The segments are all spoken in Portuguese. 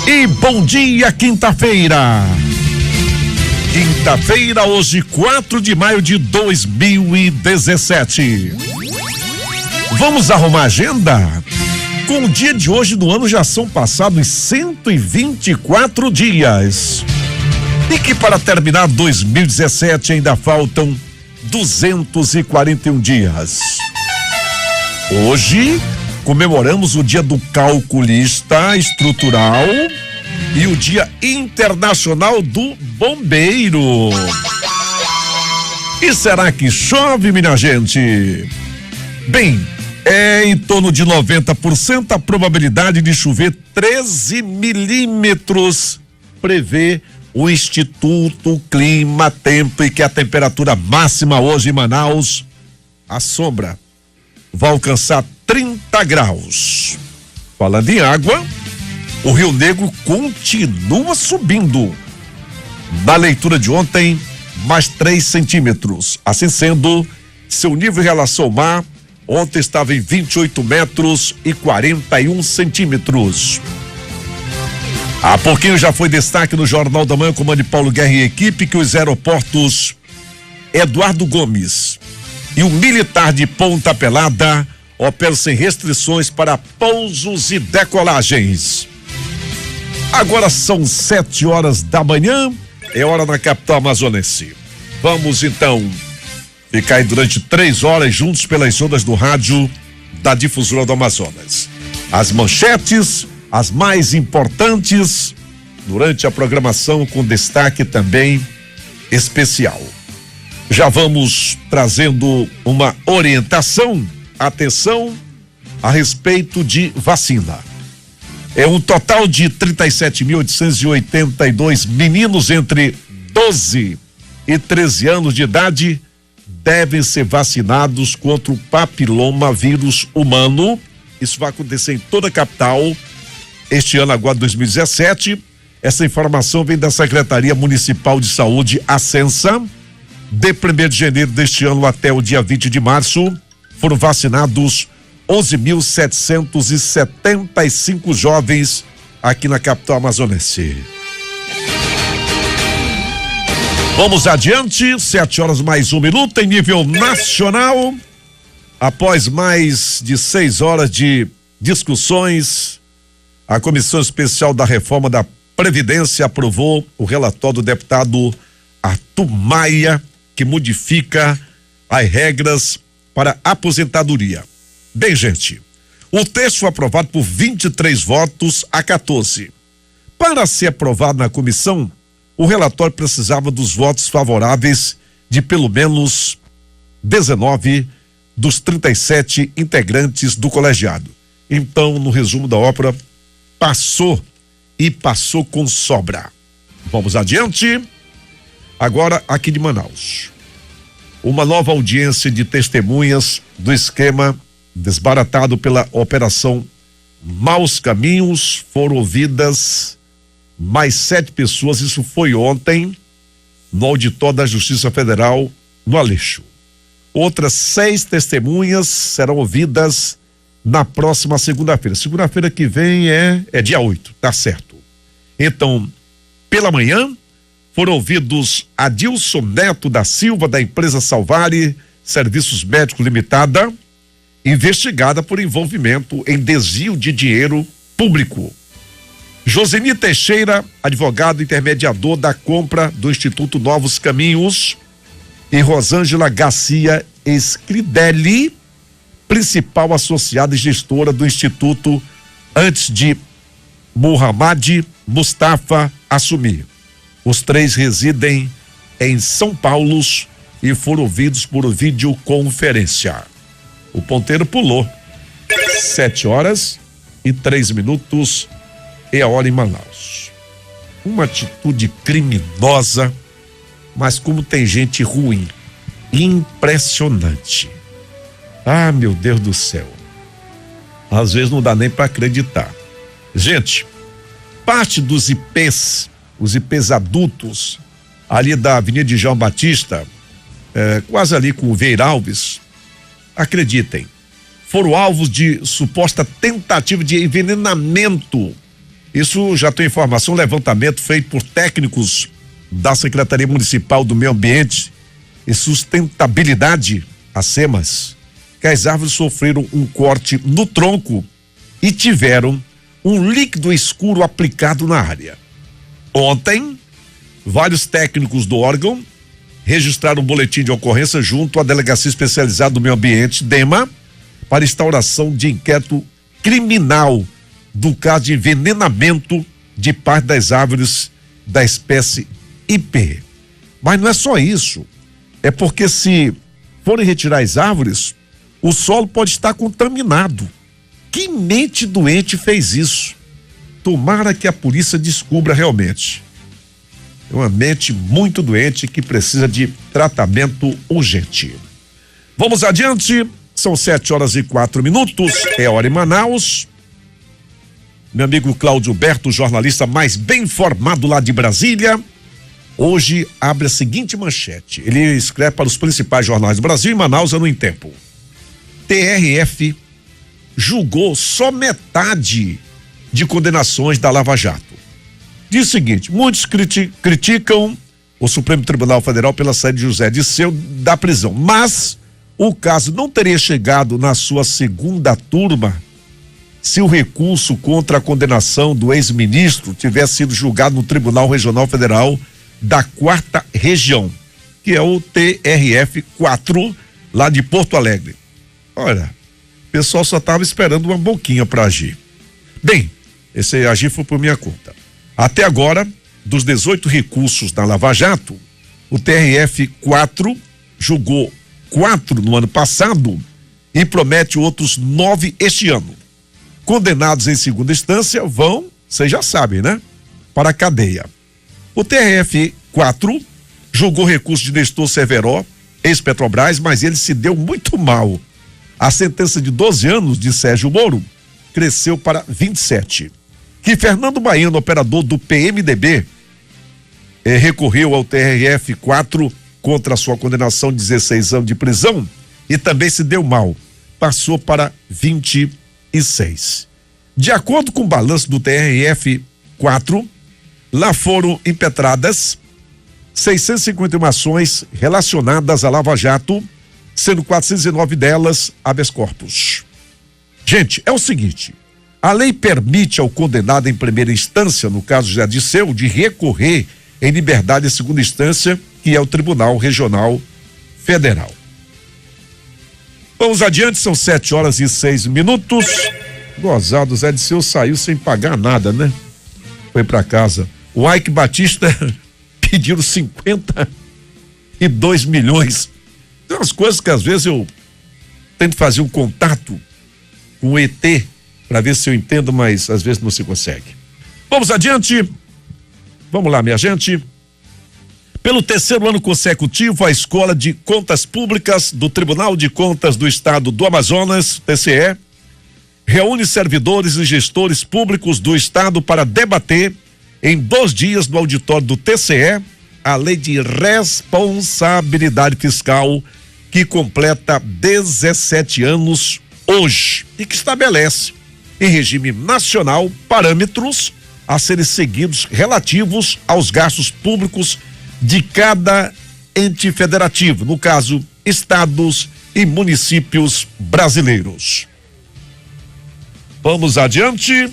E bom dia, quinta-feira. Quinta-feira, hoje, 4 de maio de 2017. Vamos arrumar a agenda? Com o dia de hoje do ano já são passados 124 dias. E que para terminar 2017 ainda faltam 241 dias. Hoje comemoramos o Dia do Calculista Estrutural e o Dia Internacional do Bombeiro. E será que chove, minha gente? Bem, é em torno de 90% a probabilidade de chover 13 milímetros, prevê o Instituto Clima Tempo, e que a temperatura máxima hoje em Manaus, a sombra, vai alcançar 30 graus. Falando em água, o Rio Negro continua subindo. Na leitura de ontem, mais 3 centímetros. Assim sendo, seu nível em relação ao mar, ontem estava em 28 metros e 41 centímetros. Há pouquinho já foi destaque no Jornal da Manhã, comando de Paulo Guerra e equipe, que os aeroportos Eduardo Gomes e o militar de Ponta Pelada operam sem restrições para pousos e decolagens. Agora são 7 horas da manhã, é hora na capital amazonense. Vamos então ficar aí durante 3 horas juntos pelas ondas do rádio da Difusora do Amazonas. As manchetes, as mais importantes, durante a programação, com destaque também especial. Já vamos trazendo uma orientação, atenção, a respeito de vacina. É um total de 37.882 meninos entre 12 e 13 anos de idade devem ser vacinados contra o papilomavírus humano. Isso vai acontecer em toda a capital este ano, agora 2017. Essa informação vem da Secretaria Municipal de Saúde, a Censa. De 1º de janeiro deste ano até o dia 20 de março, foram vacinados 11.775 jovens aqui na capital amazonense. Vamos adiante, 7 horas mais 1 minuto, em nível nacional. Após mais de 6 horas de discussões, a Comissão Especial da Reforma da Previdência aprovou o relatório do deputado Arthur Maia, que modifica as regras para aposentadoria. Bem, gente, o texto foi aprovado por 23 votos a 14. Para ser aprovado na comissão, o relatório precisava dos votos favoráveis de pelo menos 19 dos 37 integrantes do colegiado. Então, no resumo da ópera, passou e passou com sobra. Vamos adiante. Agora, aqui de Manaus, uma nova audiência de testemunhas do esquema desbaratado pela Operação Maus Caminhos. Foram ouvidas mais 7 pessoas, isso foi ontem, no auditório da Justiça Federal, no Aleixo. Outras 6 testemunhas serão ouvidas na próxima segunda-feira. Segunda-feira que vem é dia 8, tá certo. Então, pela manhã, foram ouvidos Adilson Neto da Silva, da empresa Salvari Serviços Médicos Limitada, investigada por envolvimento em desvio de dinheiro público. Joseni Teixeira, advogado intermediador da compra do Instituto Novos Caminhos, e Rosângela Garcia Escridelli, principal associada e gestora do Instituto, antes de Mohamed Mustafa assumir. Os 3 residem em São Paulo e foram ouvidos por videoconferência. O ponteiro pulou. 7 horas e 3 minutos é a hora em Manaus. Uma atitude criminosa, mas como tem gente ruim, impressionante. Ah, meu Deus do céu. Às vezes não dá nem para acreditar. Gente, parte dos IPs, os IPs adultos, ali da Avenida de João Batista, quase ali com o Vieira Alves, acreditem, foram alvos de suposta tentativa de envenenamento Isso já tem informação, levantamento feito por técnicos da Secretaria Municipal do Meio Ambiente e Sustentabilidade, a SEMAS, que as árvores sofreram um corte no tronco e tiveram um líquido escuro aplicado na área. Ontem, vários técnicos do órgão registraram um boletim de ocorrência junto à Delegacia Especializada do Meio Ambiente, DEMA, para instauração de inquérito criminal do caso de envenenamento de parte das árvores da espécie IP. Mas não é só isso, é porque se forem retirar as árvores, o solo pode estar contaminado. Que mente doente fez isso? Tomara que a polícia descubra realmente. É uma mente muito doente que precisa de tratamento urgente. Vamos adiante, são 7h04, é hora em Manaus. Meu amigo Cláudio Berto, jornalista mais bem informado lá de Brasília, hoje abre a seguinte manchete. Ele escreve para os principais jornais do Brasil. Em Manaus, no Tempo. TRF julgou só metade de condenações da Lava Jato. Diz o seguinte: muitos criticam o Supremo Tribunal Federal pela saída de José Dirceu da prisão, mas o caso não teria chegado na sua segunda turma se o recurso contra a condenação do ex-ministro tivesse sido julgado no Tribunal Regional Federal da 4ª Região, que é o TRF4, lá de Porto Alegre. Olha, o pessoal só estava esperando uma boquinha para agir. Bem, esse agir foi por minha conta. Até agora, dos 18 recursos da Lava Jato, o TRF4 julgou 4 no ano passado e promete outros 9 este ano. Condenados em segunda instância vão, vocês já sabem, né? Para a cadeia. O TRF4 julgou recurso de Nestor Severo, ex-Petrobras, mas ele se deu muito mal. A sentença de 12 anos de Sérgio Moro cresceu para 27. Que Fernando Baiano, operador do PMDB, recorreu ao TRF4 contra a sua condenação de 16 anos de prisão e também se deu mal. Passou para 26. De acordo com o balanço do TRF4, lá foram impetradas 651 ações relacionadas à Lava Jato, sendo 409 delas habeas corpus. Gente, é o seguinte: a lei permite ao condenado em primeira instância, no caso José Dirceu, de recorrer em liberdade em segunda instância, que é o Tribunal Regional Federal. Vamos adiante, são 7h06. Gozado, Zé Dirceu saiu sem pagar nada, né? Foi pra casa. O Ike Batista pediram 52 milhões. Tem umas coisas que às vezes eu tento fazer um contato com o ET para ver se eu entendo, mas às vezes não se consegue. Vamos adiante. Vamos lá, minha gente. Pelo 3º ano consecutivo, a Escola de Contas Públicas do Tribunal de Contas do Estado do Amazonas, TCE, reúne servidores e gestores públicos do Estado para debater em 2 dias no auditório do TCE a Lei de Responsabilidade Fiscal, que completa 17 anos hoje e que estabelece em regime nacional parâmetros a serem seguidos relativos aos gastos públicos de cada ente federativo, no caso, estados e municípios brasileiros. Vamos adiante.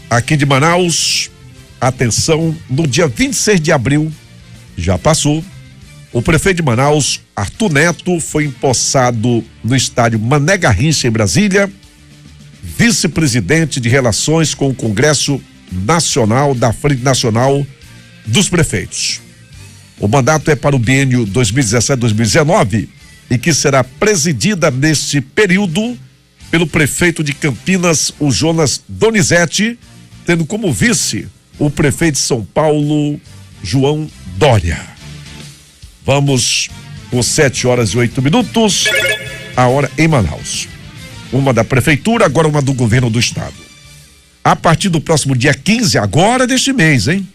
Aqui de Manaus, atenção, no dia 26 de abril, já passou, o prefeito de Manaus, Arthur Neto, foi empossado no estádio Mané Garrincha, em Brasília, vice-presidente de Relações com o Congresso Nacional da Frente Nacional dos Prefeitos. O mandato é para o biênio 2017-2019 e que será presidida neste período pelo prefeito de Campinas, o Jonas Donizete, tendo como vice o prefeito de São Paulo, João Dória. Vamos com 7h08, a hora em Manaus. Uma da prefeitura, agora uma do governo do estado. A partir do próximo dia 15, agora deste mês, hein?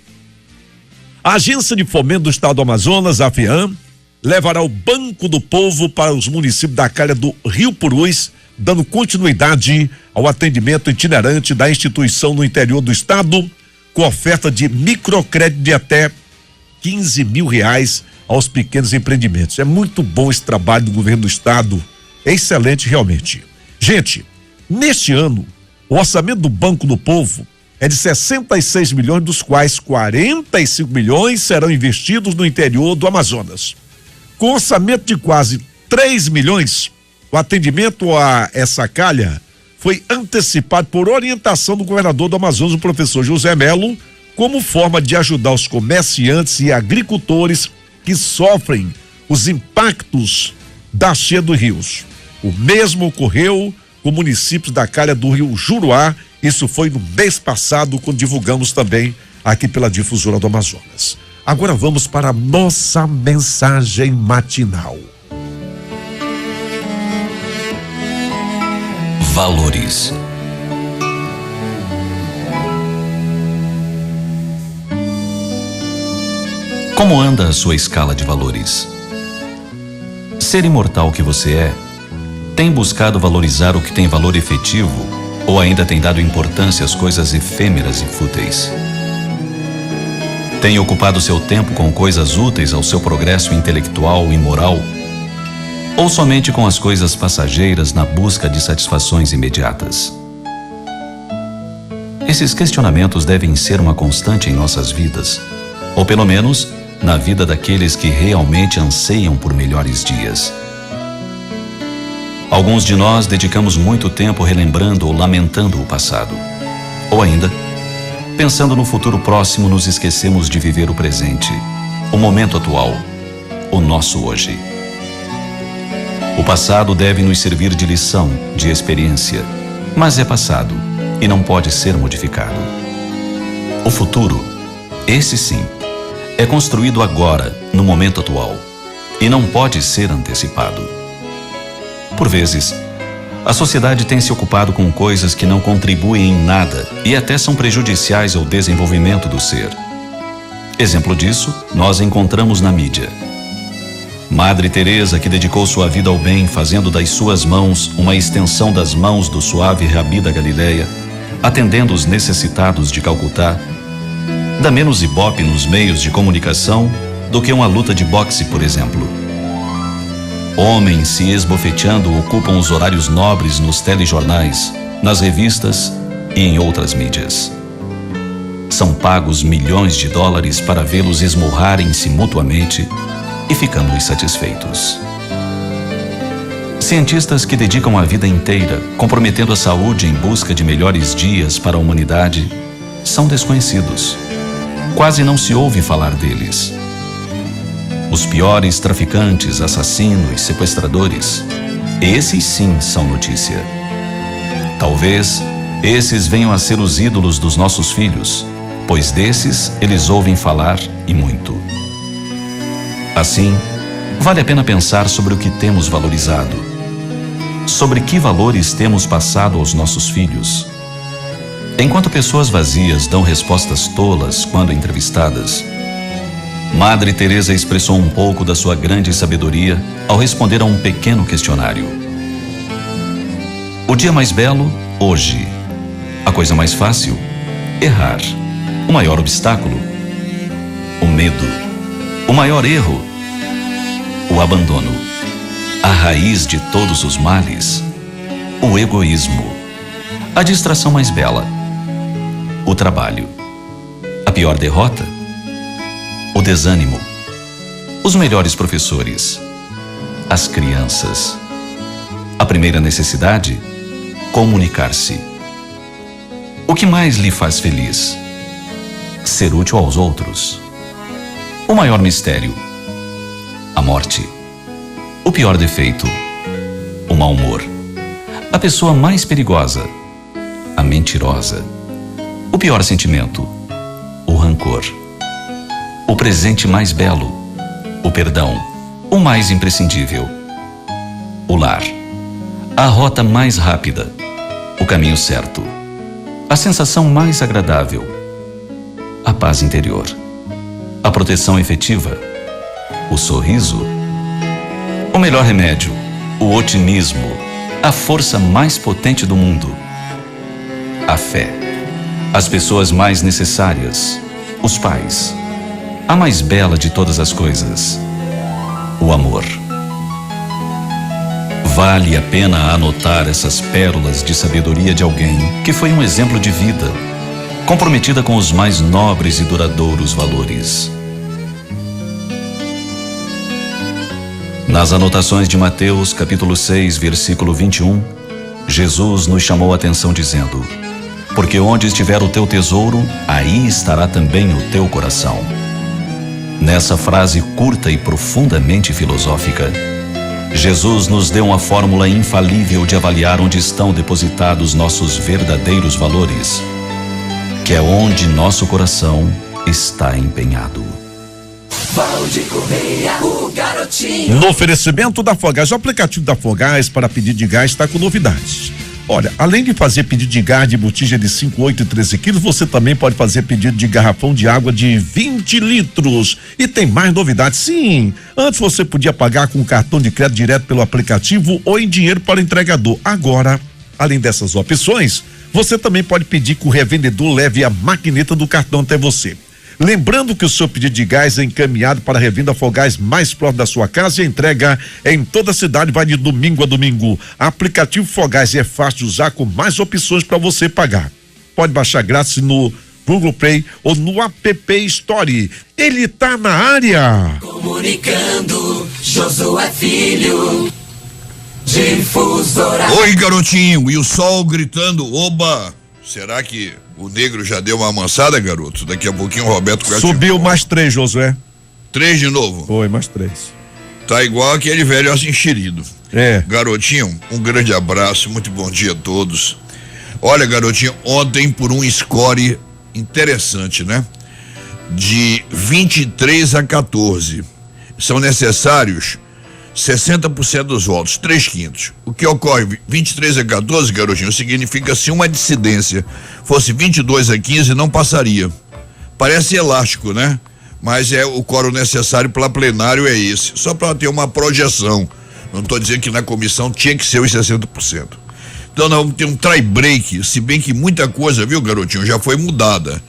A Agência de Fomento do Estado do Amazonas, a FEAM, levará o Banco do Povo para os municípios da calha do Rio Purus dando continuidade ao atendimento itinerante da instituição no interior do estado, com oferta de microcrédito de até R$ 15.000 aos pequenos empreendimentos. É muito bom esse trabalho do governo do estado, é excelente realmente. Gente, neste ano, o orçamento do Banco do Povo é de 66 milhões, dos quais 45 milhões serão investidos no interior do Amazonas. Com orçamento de quase 3 milhões, o atendimento a essa calha foi antecipado por orientação do governador do Amazonas, o professor José Melo, como forma de ajudar os comerciantes e agricultores que sofrem os impactos da cheia dos rios. O mesmo ocorreu com municípios da calha do rio Juruá. Isso foi no mês passado, quando divulgamos também aqui pela Difusora do Amazonas. Agora vamos para a nossa mensagem matinal. Valores. Como anda a sua escala de valores? Ser imortal que você é, tem buscado valorizar o que tem valor efetivo ou ainda tem dado importância às coisas efêmeras e fúteis? Tem ocupado seu tempo com coisas úteis ao seu progresso intelectual e moral, ou somente com as coisas passageiras na busca de satisfações imediatas? Esses questionamentos devem ser uma constante em nossas vidas, ou pelo menos na vida daqueles que realmente anseiam por melhores dias. Alguns de nós dedicamos muito tempo relembrando ou lamentando o passado. Ou ainda, pensando no futuro próximo, nos esquecemos de viver o presente, o momento atual, o nosso hoje. O passado deve nos servir de lição, de experiência, mas é passado e não pode ser modificado. O futuro, esse sim, é construído agora, no momento atual, e não pode ser antecipado. Por vezes, a sociedade tem se ocupado com coisas que não contribuem em nada e até são prejudiciais ao desenvolvimento do ser. Exemplo disso, nós encontramos na mídia. Madre Teresa, que dedicou sua vida ao bem, fazendo das suas mãos uma extensão das mãos do suave Rabi da Galileia, atendendo os necessitados de Calcutá, dá menos ibope nos meios de comunicação do que uma luta de boxe, por exemplo. Homens se esbofeteando ocupam os horários nobres nos telejornais, nas revistas e em outras mídias. São pagos milhões de dólares para vê-los esmurrarem-se mutuamente e ficamos satisfeitos. Cientistas que dedicam a vida inteira comprometendo a saúde em busca de melhores dias para a humanidade são desconhecidos. Quase não se ouve falar deles. Os piores traficantes, assassinos, sequestradores, esses sim são notícia. Talvez esses venham a ser os ídolos dos nossos filhos, pois desses eles ouvem falar e muito. Assim, vale a pena pensar sobre o que temos valorizado, sobre que valores temos passado aos nossos filhos. Enquanto pessoas vazias dão respostas tolas quando entrevistadas, Madre Teresa expressou um pouco da sua grande sabedoria ao responder a um pequeno questionário. O dia mais belo, hoje. A coisa mais fácil, errar. O maior obstáculo, o medo. O maior erro, o abandono. A raiz de todos os males, o egoísmo. A distração mais bela, o trabalho. A pior derrota, o desânimo. Os melhores professores, as crianças. A primeira necessidade, comunicar-se. O que mais lhe faz feliz? Ser útil aos outros. O maior mistério, a morte. O pior defeito, o mau humor. A pessoa mais perigosa, a mentirosa. O pior sentimento, o rancor. O presente mais belo, o perdão. O mais imprescindível, o lar. A rota mais rápida, o caminho certo. A sensação mais agradável, a paz interior. A proteção efetiva, o sorriso. O melhor remédio, o otimismo. a força mais potente do mundo. A fé. As pessoas mais necessárias. Os pais. A mais bela de todas as coisas. O amor. Vale a pena anotar essas pérolas de sabedoria de alguém que foi um exemplo de vida, comprometida com os mais nobres e duradouros valores. Nas anotações de Mateus, capítulo 6, versículo 21, Jesus nos chamou a atenção dizendo: porque onde estiver o teu tesouro, aí estará também o teu coração. Nessa frase curta e profundamente filosófica, Jesus nos deu uma fórmula infalível de avaliar onde estão depositados nossos verdadeiros valores, que é onde nosso coração está empenhado. Valde Correia, o garotinho. No oferecimento da Fogás, o aplicativo da Fogás para pedido de gás está com novidades. Olha, além de fazer pedido de gás de botija de 5, 8 e 13 quilos, você também pode fazer pedido de garrafão de água de 20 litros. E tem mais novidades, sim. Antes você podia pagar com cartão de crédito direto pelo aplicativo ou em dinheiro para o entregador. Agora, além dessas opções, você também pode pedir que o revendedor leve a maquineta do cartão até você. Lembrando que o seu pedido de gás é encaminhado para a revenda Fogás mais próximo da sua casa e a entrega em toda a cidade, vai de domingo a domingo. Aplicativo Fogás é fácil de usar, com mais opções para você pagar. Pode baixar grátis no Google Play ou no App Store. Ele tá na área. Comunicando, Josué Filho, Difusora. Oi, garotinho, e o sol gritando, oba! Será que o negro já deu uma amansada, garoto? Daqui a pouquinho o Roberto Carlos subiu mais 3, Josué. 3 de novo? Foi, mais 3. Tá igual aquele velho assim enxerido. É. Garotinho, um grande abraço, muito bom dia a todos. Olha, garotinho, ontem por um score interessante, né? De 23 a 14. São necessários 60% dos votos, 3/5. O que ocorre 23 a 14, garotinho, significa se uma dissidência fosse 22 a 15, não passaria. Parece elástico, né? Mas é o quórum necessário para plenário é esse, só para ter uma projeção. Não estou dizendo que na comissão tinha que ser os 60%. Então nós vamos ter um tie-break, se bem que muita coisa, viu, garotinho, já foi mudada.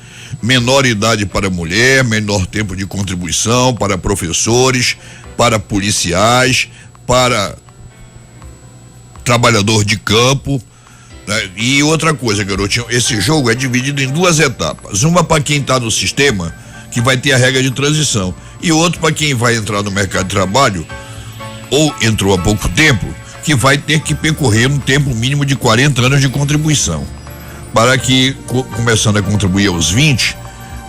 Menor idade para mulher, menor tempo de contribuição para professores, para policiais, para trabalhador de campo, né? E outra coisa, garotinho, esse jogo é dividido em 2 etapas. Uma para quem está no sistema, que vai ter a regra de transição, e outro para quem vai entrar no mercado de trabalho ou entrou há pouco tempo, que vai ter que percorrer um tempo mínimo de 40 anos de contribuição, para que, começando a contribuir aos 20,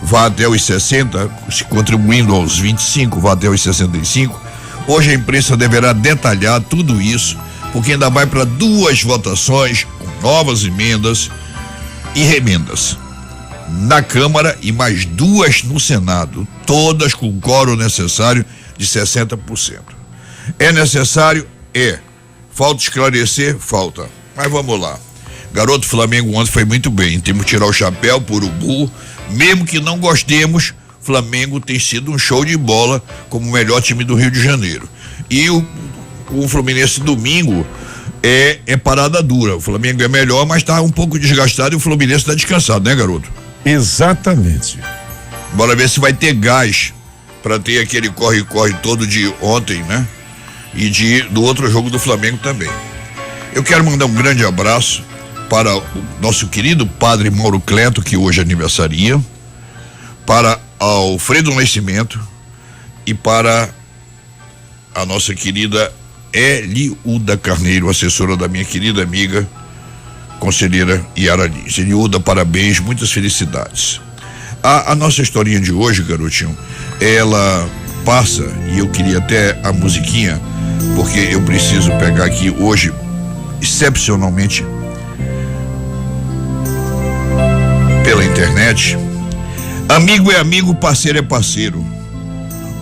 vá até os 60, contribuindo aos 25, vá até os 65. Hoje a imprensa deverá detalhar tudo isso, porque ainda vai para 2 votações com novas emendas e remendas na Câmara e mais 2 no Senado, todas com o quórum necessário de 60%. É necessário? É. Falta esclarecer? Falta. Mas vamos lá. Garoto, Flamengo ontem foi muito bem. Temos que tirar o chapéu por Urubu. Mesmo que não gostemos, Flamengo tem sido um show de bola como o melhor time do Rio de Janeiro. E o Fluminense domingo é parada dura. O Flamengo é melhor, mas está um pouco desgastado e o Fluminense está descansado, né, garoto? Exatamente. Bora ver se vai ter gás para ter aquele corre-corre todo de ontem, né? E do outro jogo do Flamengo também. Eu quero mandar um grande abraço para o nosso querido padre Mauro Cleto, que hoje aniversaria, para Alfredo Nascimento e para a nossa querida Eliuda Carneiro, assessora da minha querida amiga conselheira Yara Lins. Eliuda, parabéns, muitas felicidades. A nossa historinha de hoje, garotinho, ela passa, e eu queria até a musiquinha, porque eu preciso pegar aqui hoje, excepcionalmente, pela internet. Amigo é amigo, parceiro é parceiro.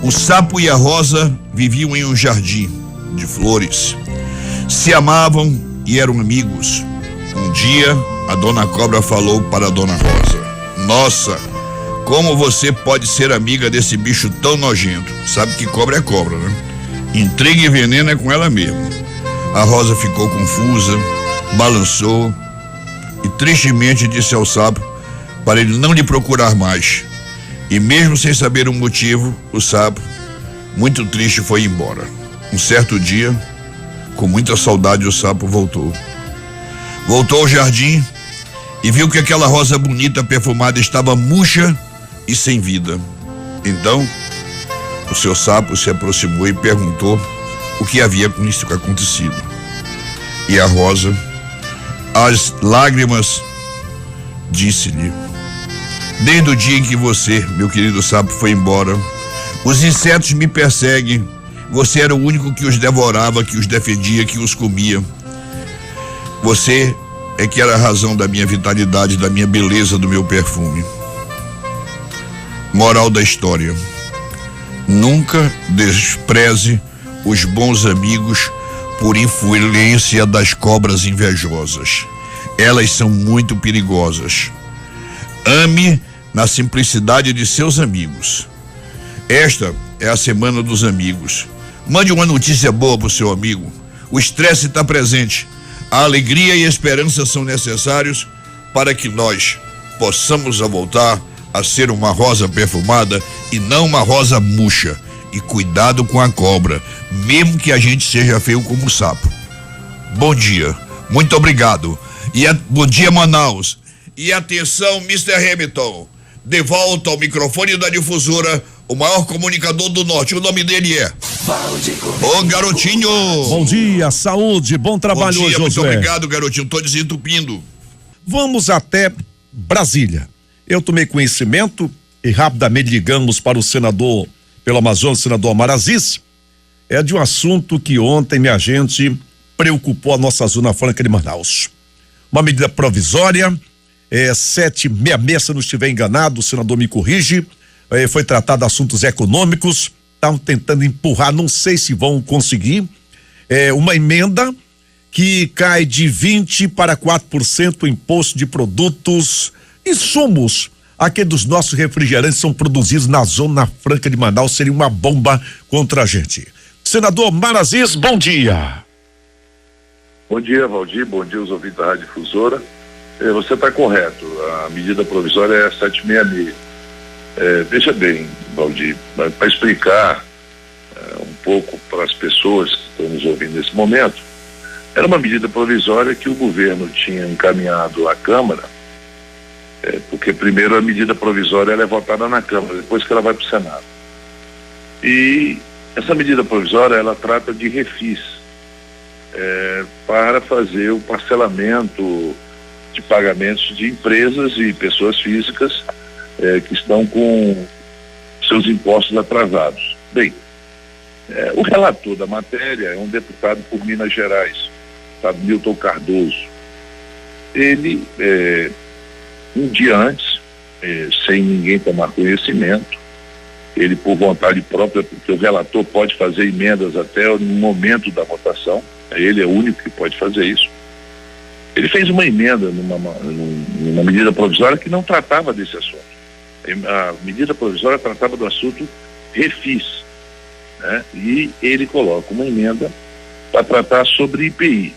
O sapo e a rosa viviam em um jardim de flores. Se amavam e eram amigos. Um dia, a dona Cobra falou para a dona Rosa: nossa, como você pode ser amiga desse bicho tão nojento? Sabe que cobra é cobra, né? Intriga e veneno é com ela mesmo. A Rosa ficou confusa, balançou e tristemente disse ao sapo para ele não lhe procurar mais. E mesmo sem saber o motivo, o sapo, muito triste, foi embora. Um certo dia, com muita saudade, o sapo voltou. Voltou ao jardim e viu que aquela rosa bonita, perfumada, estava murcha e sem vida. Então, o seu sapo se aproximou e perguntou o que havia com isso acontecido. E a rosa, às lágrimas, disse-lhe: desde o dia em que você, meu querido sapo, foi embora, os insetos me perseguem. Você era o único que os devorava, que os defendia, que os comia. Você é que era a razão da minha vitalidade, da minha beleza, do meu perfume. Moral da história: nunca despreze os bons amigos por influência das cobras invejosas. Elas são muito perigosas. Ame na simplicidade de seus amigos. Esta é a semana dos amigos. Mande uma notícia boa para o seu amigo. O estresse está presente. A alegria e a esperança são necessários para que nós possamos voltar a ser uma rosa perfumada e não uma rosa murcha. E cuidado com a cobra, mesmo que a gente seja feio como o sapo. Bom dia, muito obrigado. Bom dia, Manaus. E atenção, Mr. Hamilton, de volta ao microfone da difusora, o maior comunicador do norte. O nome dele é Ô Garotinho. Bom dia, saúde, bom trabalho hoje, Muito Josué. obrigado, garotinho, tô desentupindo. Vamos até Brasília. Eu tomei conhecimento e rapidamente ligamos para o senador pelo Amazonas, senador Omar Aziz, de um assunto que ontem, minha gente, preocupou a nossa Zona Franca de Manaus. Uma medida provisória, 766, se eu não estiver enganado, o senador me corrige, foi tratado de assuntos econômicos, estão tentando empurrar, não sei se vão conseguir, uma emenda que cai de 20% para 4% o imposto de produtos, insumos. Aqui dos nossos refrigerantes são produzidos na Zona Franca de Manaus, seria uma bomba contra a gente. Senador Omar Aziz, bom dia. Bom dia, Valdir, bom dia aos ouvintes da Rádio Difusora. Você está correto, a medida provisória é 766. Veja bem, Valdir, para explicar um pouco para as pessoas que estão nos ouvindo nesse momento, era uma medida provisória que o governo tinha encaminhado à Câmara, porque primeiro a medida provisória ela é votada na Câmara, depois que ela vai para o Senado. E essa medida provisória ela trata de refis para fazer o parcelamento de pagamentos de empresas e pessoas físicas que estão com seus impostos atrasados. Bem, o relator da matéria é um deputado por Minas Gerais, sabe, Milton Cardoso. Ele um dia antes, sem ninguém tomar conhecimento, ele por vontade própria, porque o relator pode fazer emendas até no momento da votação, ele é o único que pode fazer isso. Ele fez uma emenda numa medida provisória que não tratava desse assunto. A medida provisória tratava do assunto refis, né? E ele coloca uma emenda para tratar sobre IPI.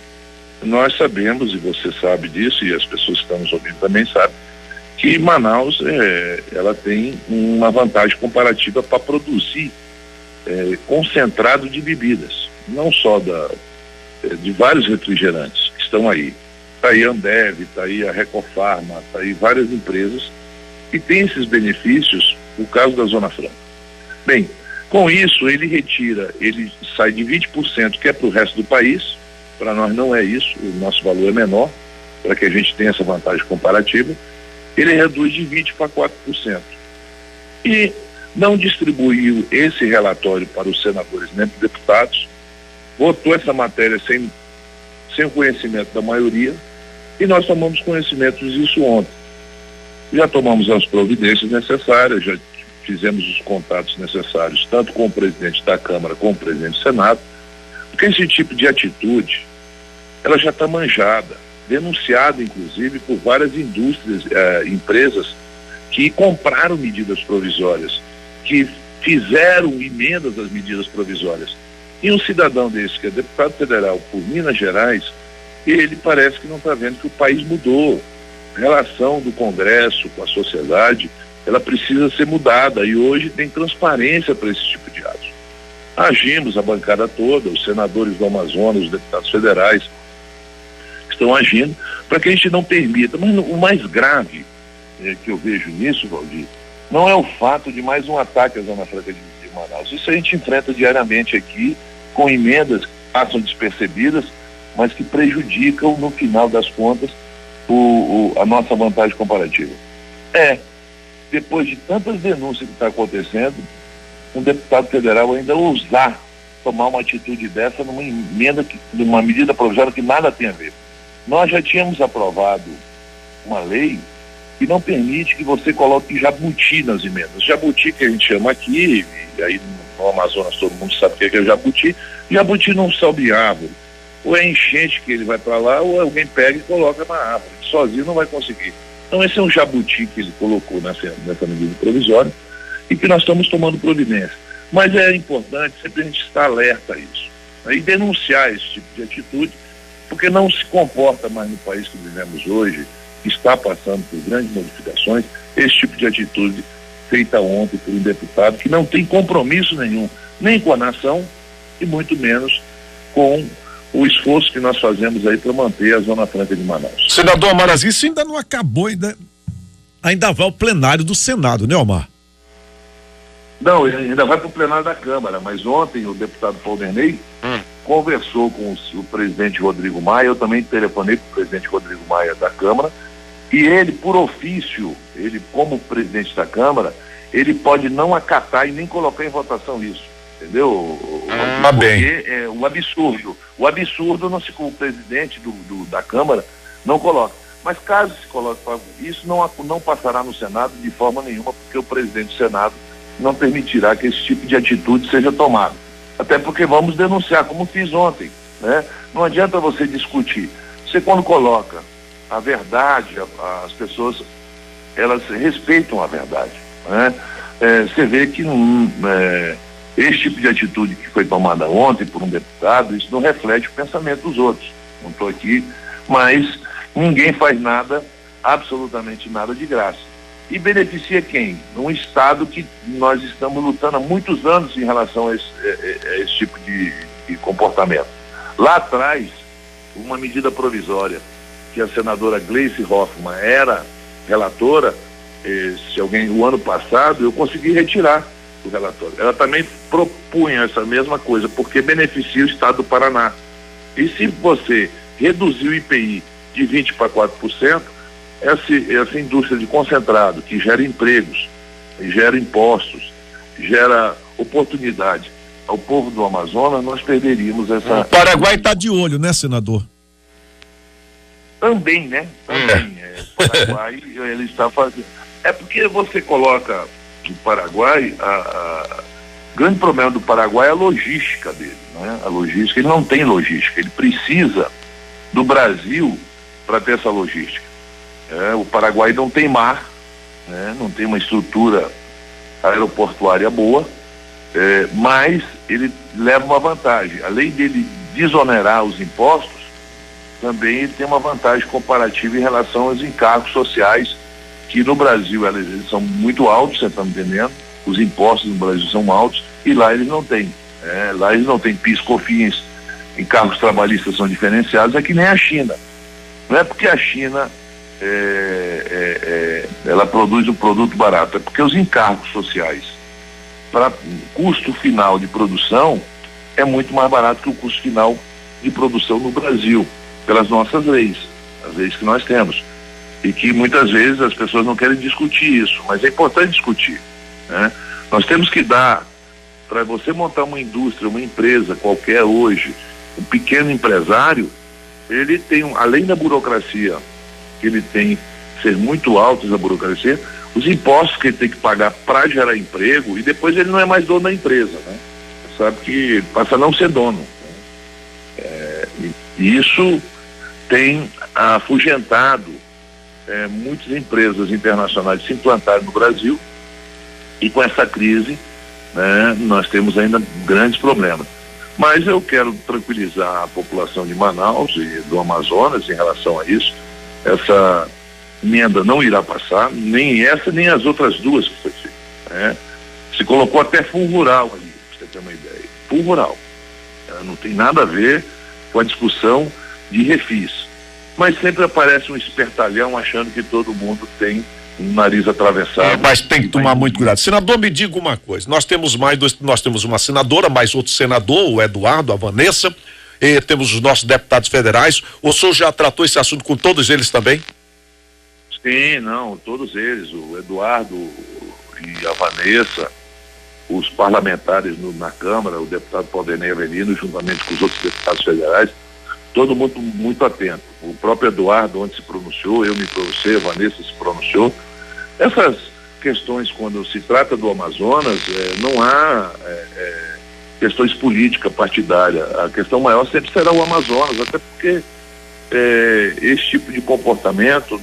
Nós sabemos, e você sabe disso, e as pessoas que estão nos ouvindo também sabem, que Manaus ela tem uma vantagem comparativa para produzir concentrado de bebidas, não só de vários refrigerantes que estão aí. Está aí a Ambev, está aí a Recofarma, está aí várias empresas que têm esses benefícios no caso da Zona Franca. Bem, com isso ele sai de 20%, que é para o resto do país. Para nós não é isso, o nosso valor é menor, para que a gente tenha essa vantagem comparativa. Ele reduz de 20% para 4%. E não distribuiu esse relatório para os senadores nem para os deputados, votou essa matéria sem o conhecimento da maioria, e nós tomamos conhecimento disso ontem. Já tomamos as providências necessárias, já fizemos os contatos necessários, tanto com o presidente da Câmara como o presidente do Senado, porque esse tipo de atitude, ela já está manjada, denunciada inclusive por várias indústrias, empresas que compraram medidas provisórias, que fizeram emendas às medidas provisórias. E um cidadão desse, que é deputado federal por Minas Gerais, ele parece que não está vendo que o país mudou. A relação do Congresso com a sociedade, ela precisa ser mudada, e hoje tem transparência para esse tipo de atos. Agimos, a bancada toda, os senadores do Amazonas, os deputados federais, estão agindo para que a gente não permita. Mas o mais grave que eu vejo nisso, Valdir, não é o fato de mais um ataque à Zona Franca de Manaus. Isso a gente enfrenta diariamente aqui, com emendas que passam despercebidas, mas que prejudicam, no final das contas, a nossa vantagem comparativa. Depois de tantas denúncias que está acontecendo, um deputado federal ainda ousar tomar uma atitude dessa numa emenda, numa medida provisória que nada tem a ver. Nós já tínhamos aprovado uma lei que não permite que você coloque jabuti nas emendas. Jabuti, que a gente chama aqui, e aí no Amazonas todo mundo sabe o que é jabuti. Jabuti não sobe árvore. Ou é enchente que ele vai para lá, ou alguém pega e coloca na árvore. Sozinho não vai conseguir. Então esse é um jabuti que ele colocou nessa medida provisória e que nós estamos tomando providência. Mas é importante sempre a gente estar alerta a isso, e denunciar esse tipo de atitude, porque não se comporta mais no país que vivemos hoje, que está passando por grandes modificações, esse tipo de atitude feita ontem por um deputado que não tem compromisso nenhum, nem com a nação e muito menos com o esforço que nós fazemos aí para manter a Zona Franca de Manaus. Senador Amaras, isso ainda não acabou, ainda vai ao plenário do Senado, né, Omar? Não, ainda vai para o plenário da Câmara, mas ontem o deputado Paulderney conversou com o presidente Rodrigo Maia, eu também telefonei com o presidente Rodrigo Maia da Câmara, e ele, por ofício, ele como presidente da Câmara, ele pode não acatar e nem colocar em votação isso, entendeu? Porque é um absurdo. O absurdo o presidente da Câmara não coloca. Mas caso se coloque, isso não passará no Senado de forma nenhuma, porque o presidente do Senado não permitirá que esse tipo de atitude seja tomado. Até porque vamos denunciar, como fiz ontem, né? Não adianta você discutir. Você, quando coloca a verdade, as pessoas, elas respeitam a verdade, né? Você vê que esse tipo de atitude que foi tomada ontem por um deputado, isso não reflete o pensamento dos outros. Não estou aqui, mas ninguém faz nada, absolutamente nada de graça. E beneficia quem? Um Estado que nós estamos lutando há muitos anos em relação a esse tipo de comportamento. Lá atrás, uma medida provisória que a senadora Gleice Hoffmann era relatora, o ano passado, eu consegui retirar o relatório. Ela também propunha essa mesma coisa, porque beneficia o Estado do Paraná. E se você reduzir o IPI de 20% para 4%, essa indústria de concentrado que gera empregos, gera impostos, gera oportunidade ao povo do Amazonas, nós perderíamos essa... O Paraguai está de olho, né, senador? Também, né? Também. O Paraguai, ele está fazendo... É porque você coloca o Paraguai, o grande problema do Paraguai é a logística dele, né? A logística, ele não tem logística, ele precisa do Brasil para ter essa logística. O Paraguai não tem mar, né? Não tem uma estrutura aeroportuária boa, mas ele leva uma vantagem. Além dele desonerar os impostos, também ele tem uma vantagem comparativa em relação aos encargos sociais, que no Brasil eles são muito altos, você está me entendendo? Os impostos no Brasil são altos e lá eles não têm. Lá eles não têm PIS, COFINS, encargos trabalhistas são diferenciados, é que nem a China. Não é porque a China ela produz um produto barato, é porque os encargos sociais para custo final de produção é muito mais barato que o custo final de produção no Brasil, pelas nossas leis, as leis que nós temos, e que muitas vezes as pessoas não querem discutir isso, mas é importante discutir, né? Nós temos que dar, para você montar uma indústria, uma empresa qualquer hoje, um pequeno empresário, ele tem, além da burocracia que ele tem ser muito altos a burocracia, os impostos que ele tem que pagar para gerar emprego, e depois ele não é mais dono da empresa, né? Sabe que passa a não ser dono. E isso tem afugentado muitas empresas internacionais se implantarem no Brasil, e com essa crise, né, nós temos ainda grandes problemas. Mas eu quero tranquilizar a população de Manaus e do Amazonas em relação a isso. Essa emenda não irá passar, nem essa, nem as outras duas que foi feita, né? Se colocou até fundo rural ali, pra você ter uma ideia. Fundo rural. Não tem nada a ver com a discussão de refis. Mas sempre aparece um espertalhão achando que todo mundo tem um nariz atravessado. Mas tem que tomar muito cuidado. Senador, me diga uma coisa, nós temos uma senadora, mais outro senador, o Eduardo, a Vanessa, e temos os nossos deputados federais. O senhor já tratou esse assunto com todos eles também? Sim, não, todos eles, o Eduardo e a Vanessa, os parlamentares na Câmara, o deputado Paulinei Avelino, juntamente com os outros deputados federais, todo mundo muito atento. O próprio Eduardo ontem se pronunciou, eu me pronunciei, a Vanessa se pronunciou. Essas questões, quando se trata do Amazonas, não há questões políticas partidárias. A questão maior sempre será o Amazonas, até porque esse tipo de comportamento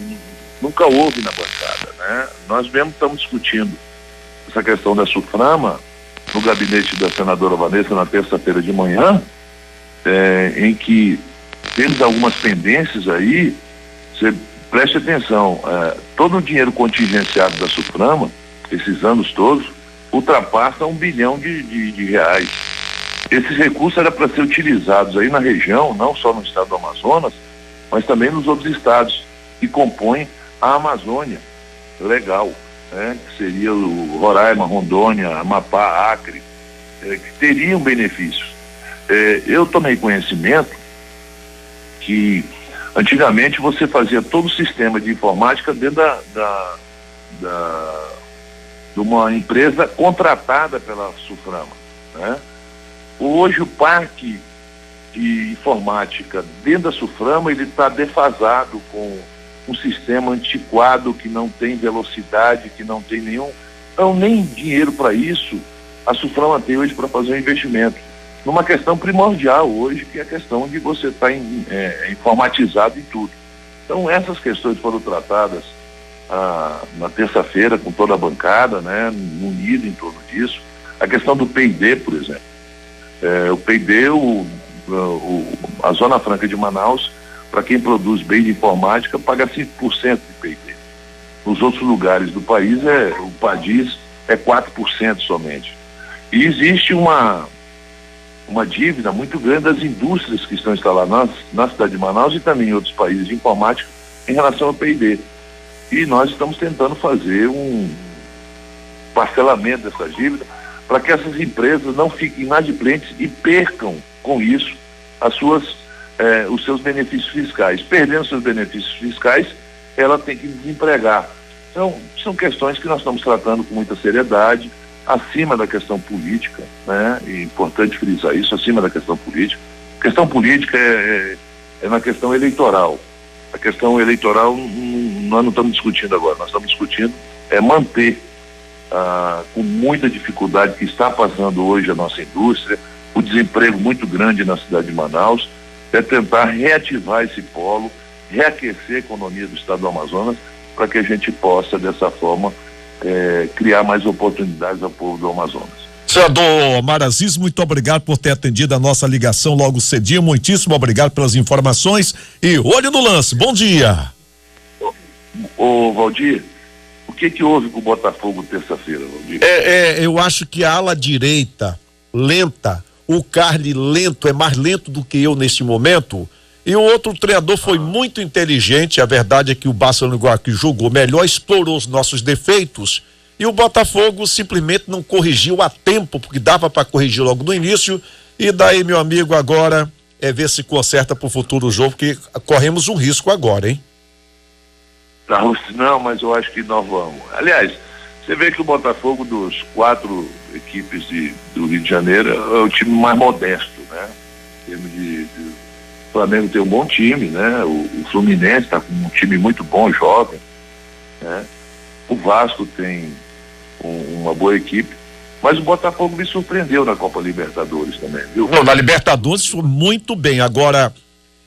nunca houve na bancada, né? Nós mesmo estamos discutindo essa questão da SUFRAMA no gabinete da senadora Vanessa na terça-feira de manhã, em que temos algumas pendências aí. Você preste atenção, todo o dinheiro contingenciado da SUFRAMA, esses anos todos, ultrapassa 1 bilhão de reais. Esses recursos eram para ser utilizados aí na região, não só no estado do Amazonas, mas também nos outros estados que compõem a Amazônia legal, né? Que seria o Roraima, Rondônia, Amapá, Acre, que teriam benefícios. Eu tomei conhecimento que antigamente você fazia todo o sistema de informática dentro de uma empresa contratada pela SUFRAMA, né? Hoje o parque de informática dentro da SUFRAMA ele está defasado, com um sistema antiquado que não tem velocidade, que não tem nem dinheiro para isso a SUFRAMA tem hoje para fazer um investimento numa questão primordial hoje, que é a questão de você estar informatizado em tudo. Então essas questões foram tratadas na terça-feira com toda a bancada, né, unida em torno disso. A questão do P&D, por exemplo. O P&D, a Zona Franca de Manaus, para quem produz bem de informática, paga 5% de P&D. Nos outros lugares do país, o PADIS é 4% somente. E existe uma dívida muito grande das indústrias que estão instaladas na cidade de Manaus e também em outros países de informática em relação ao P&D. E nós estamos tentando fazer um parcelamento dessa dívida para que essas empresas não fiquem inadimplentes e percam com isso os seus benefícios fiscais. Perdendo seus benefícios fiscais, ela tem que desempregar. Então, são questões que nós estamos tratando com muita seriedade, acima da questão política, né? É importante frisar isso, acima da questão política. A questão política é na questão eleitoral. A questão eleitoral nós não estamos discutindo agora, nós estamos discutindo manter com muita dificuldade que está passando hoje a nossa indústria, o desemprego muito grande na cidade de Manaus, tentar reativar esse polo, reaquecer a economia do estado do Amazonas, para que a gente possa, dessa forma, criar mais oportunidades ao povo do Amazonas. Senador Omar Aziz, muito obrigado por ter atendido a nossa ligação logo cedinho, muitíssimo obrigado pelas informações e olho no lance, bom dia. Ô Valdir, o que houve com o Botafogo terça-feira, Valdir? Eu acho que a ala direita, lenta, o Carly lento, é mais lento do que eu neste momento, e o outro treinador foi muito inteligente. A verdade é que o Barcelona que jogou melhor, explorou os nossos defeitos, e o Botafogo simplesmente não corrigiu a tempo, porque dava para corrigir logo no início, e daí, meu amigo, agora ver se conserta para o futuro jogo, porque corremos um risco agora, hein? Não, mas eu acho que nós vamos. Aliás, você vê que o Botafogo, dos 4 equipes do Rio de Janeiro, é o time mais modesto, né? Em termos o Flamengo tem um bom time, né? O Fluminense está com um time muito bom, jovem, né? O Vasco tem uma boa equipe, mas o Botafogo me surpreendeu na Copa Libertadores também, viu? Não, na Libertadores foi muito bem. Agora,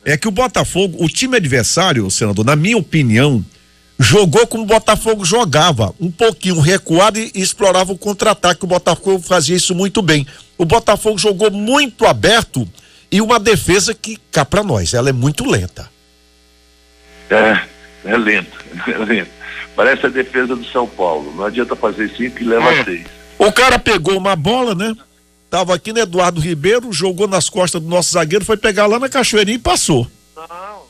é que o Botafogo, o time adversário, senador, na minha opinião, jogou como o Botafogo jogava, um pouquinho recuado e explorava o contra-ataque. O Botafogo fazia isso muito bem. O Botafogo jogou muito aberto e uma defesa que, cá pra nós, ela é muito lenta. É lento. Parece a defesa do São Paulo. Não adianta fazer 5 e leva 6. O cara pegou uma bola, né? Tava aqui no Eduardo Ribeiro, jogou nas costas do nosso zagueiro, foi pegar lá na Cachoeirinha e passou. Não,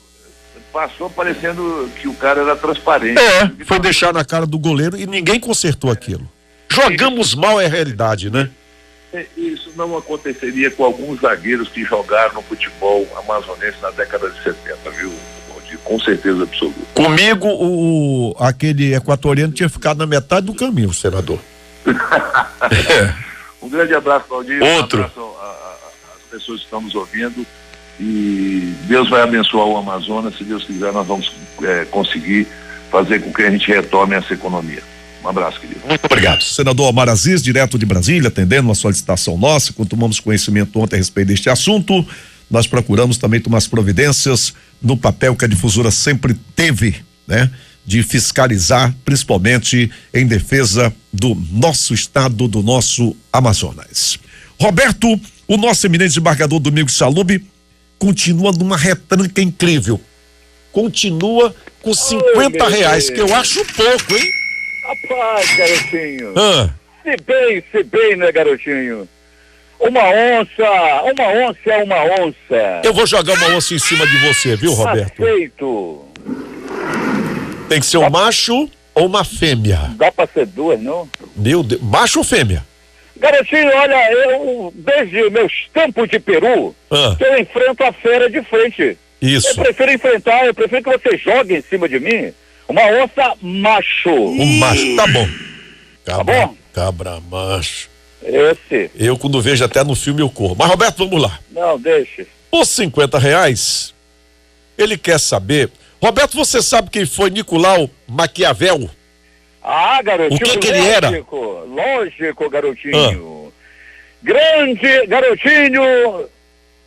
passou parecendo que o cara era transparente. Foi deixar na cara do goleiro e ninguém consertou aquilo. Jogamos mal é a realidade, né? Isso não aconteceria com alguns zagueiros que jogaram no futebol amazonense na década de 70, viu? Com certeza absoluta. Comigo, aquele equatoriano tinha ficado na metade do caminho, senador. Um grande abraço, Valdir. Outro. Um abraço às pessoas que estão nos ouvindo. E Deus vai abençoar o Amazonas. Se Deus quiser, nós vamos conseguir fazer com que a gente retome essa economia. Um abraço, querido. Muito obrigado. Senador Omar Aziz, direto de Brasília, atendendo uma solicitação nossa. Quando tomamos conhecimento ontem a respeito deste assunto, nós procuramos também tomar as providências no papel que a difusora sempre teve, né? De fiscalizar, principalmente em defesa do nosso estado, do nosso Amazonas. Roberto, o nosso eminente desembargador Domingos Salub continua numa retranca incrível. Continua com R$50, que eu acho pouco, hein? Rapaz, garotinho. Se bem, né, garotinho? Uma onça é uma onça. Eu vou jogar uma onça em cima de você, viu, Roberto? Aceito. Tem que ser um macho ou uma fêmea? Dá pra ser duas, não? Meu Deus, macho ou fêmea? Garotinho, olha, eu, desde meus tempos de Peru, que eu enfrento a fera de frente. Isso. Eu prefiro que você jogue em cima de mim uma onça macho. Um macho, tá bom. Tá bom? Cabra macho. Esse. Eu, quando vejo até no filme, eu corro. Mas, Roberto, vamos lá. Não, deixe. Os R$50, ele quer saber. Roberto, você sabe quem foi Nicolau Maquiavel? Ah, garotinho. O que ele era? Lógico, garotinho. Grande garotinho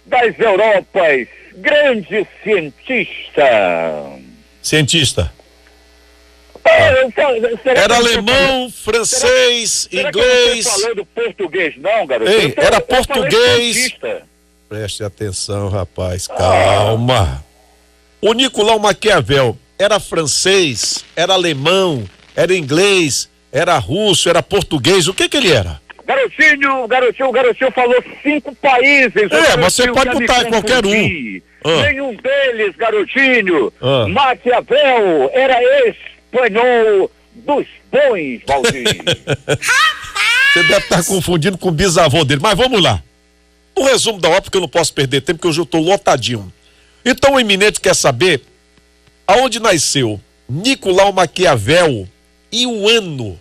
das Europas. Grande cientista. Cientista. Era alemão, francês, inglês. Não falando português, não, garotinho. Ei, era português. Preste atenção, rapaz, calma. O Nicolau Maquiavel era francês, era alemão, era inglês, era russo, era português. O que ele era? O garotinho falou 5 países. Mas você pode botar qualquer um. Nenhum deles, garotinho. Maquiavel era espanhol dos bons, Valdir. Você deve estar confundindo com o bisavô dele, mas vamos lá. O resumo da obra, porque eu não posso perder tempo, porque hoje eu estou lotadinho. Então o eminente quer saber aonde nasceu Nicolau Maquiavel e o ano.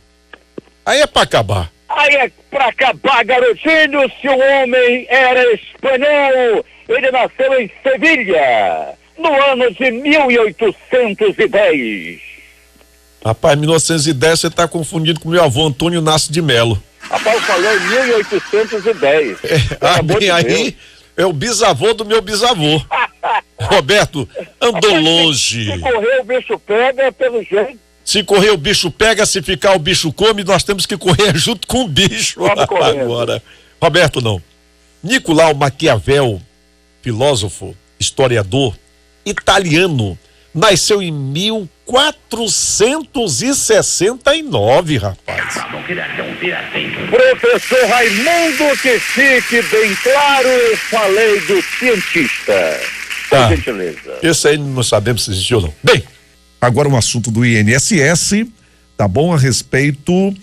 Aí é pra acabar. Aí é pra acabar, garotinho. Se o homem era espanhol, ele nasceu em Sevilha, no ano de 1810. Rapaz, 1910 você está confundindo com meu avô Antônio Nascimento de Melo. Rapaz, falou em 1810. Bem aí, é o bisavô do meu bisavô. Roberto, andou longe. Se correr o bicho pega, pelo jeito. Se correr o bicho pega, se ficar o bicho come, nós temos que correr junto com o bicho. Agora. Roberto, não. Nicolau Maquiavel, filósofo, historiador, italiano, nasceu em 1469, rapaz. Professor Raimundo, que fique bem claro, eu falei do cientista. Por gentileza. Esse aí não sabemos se existiu ou não. Bem, agora um assunto do INSS, tá bom? A respeito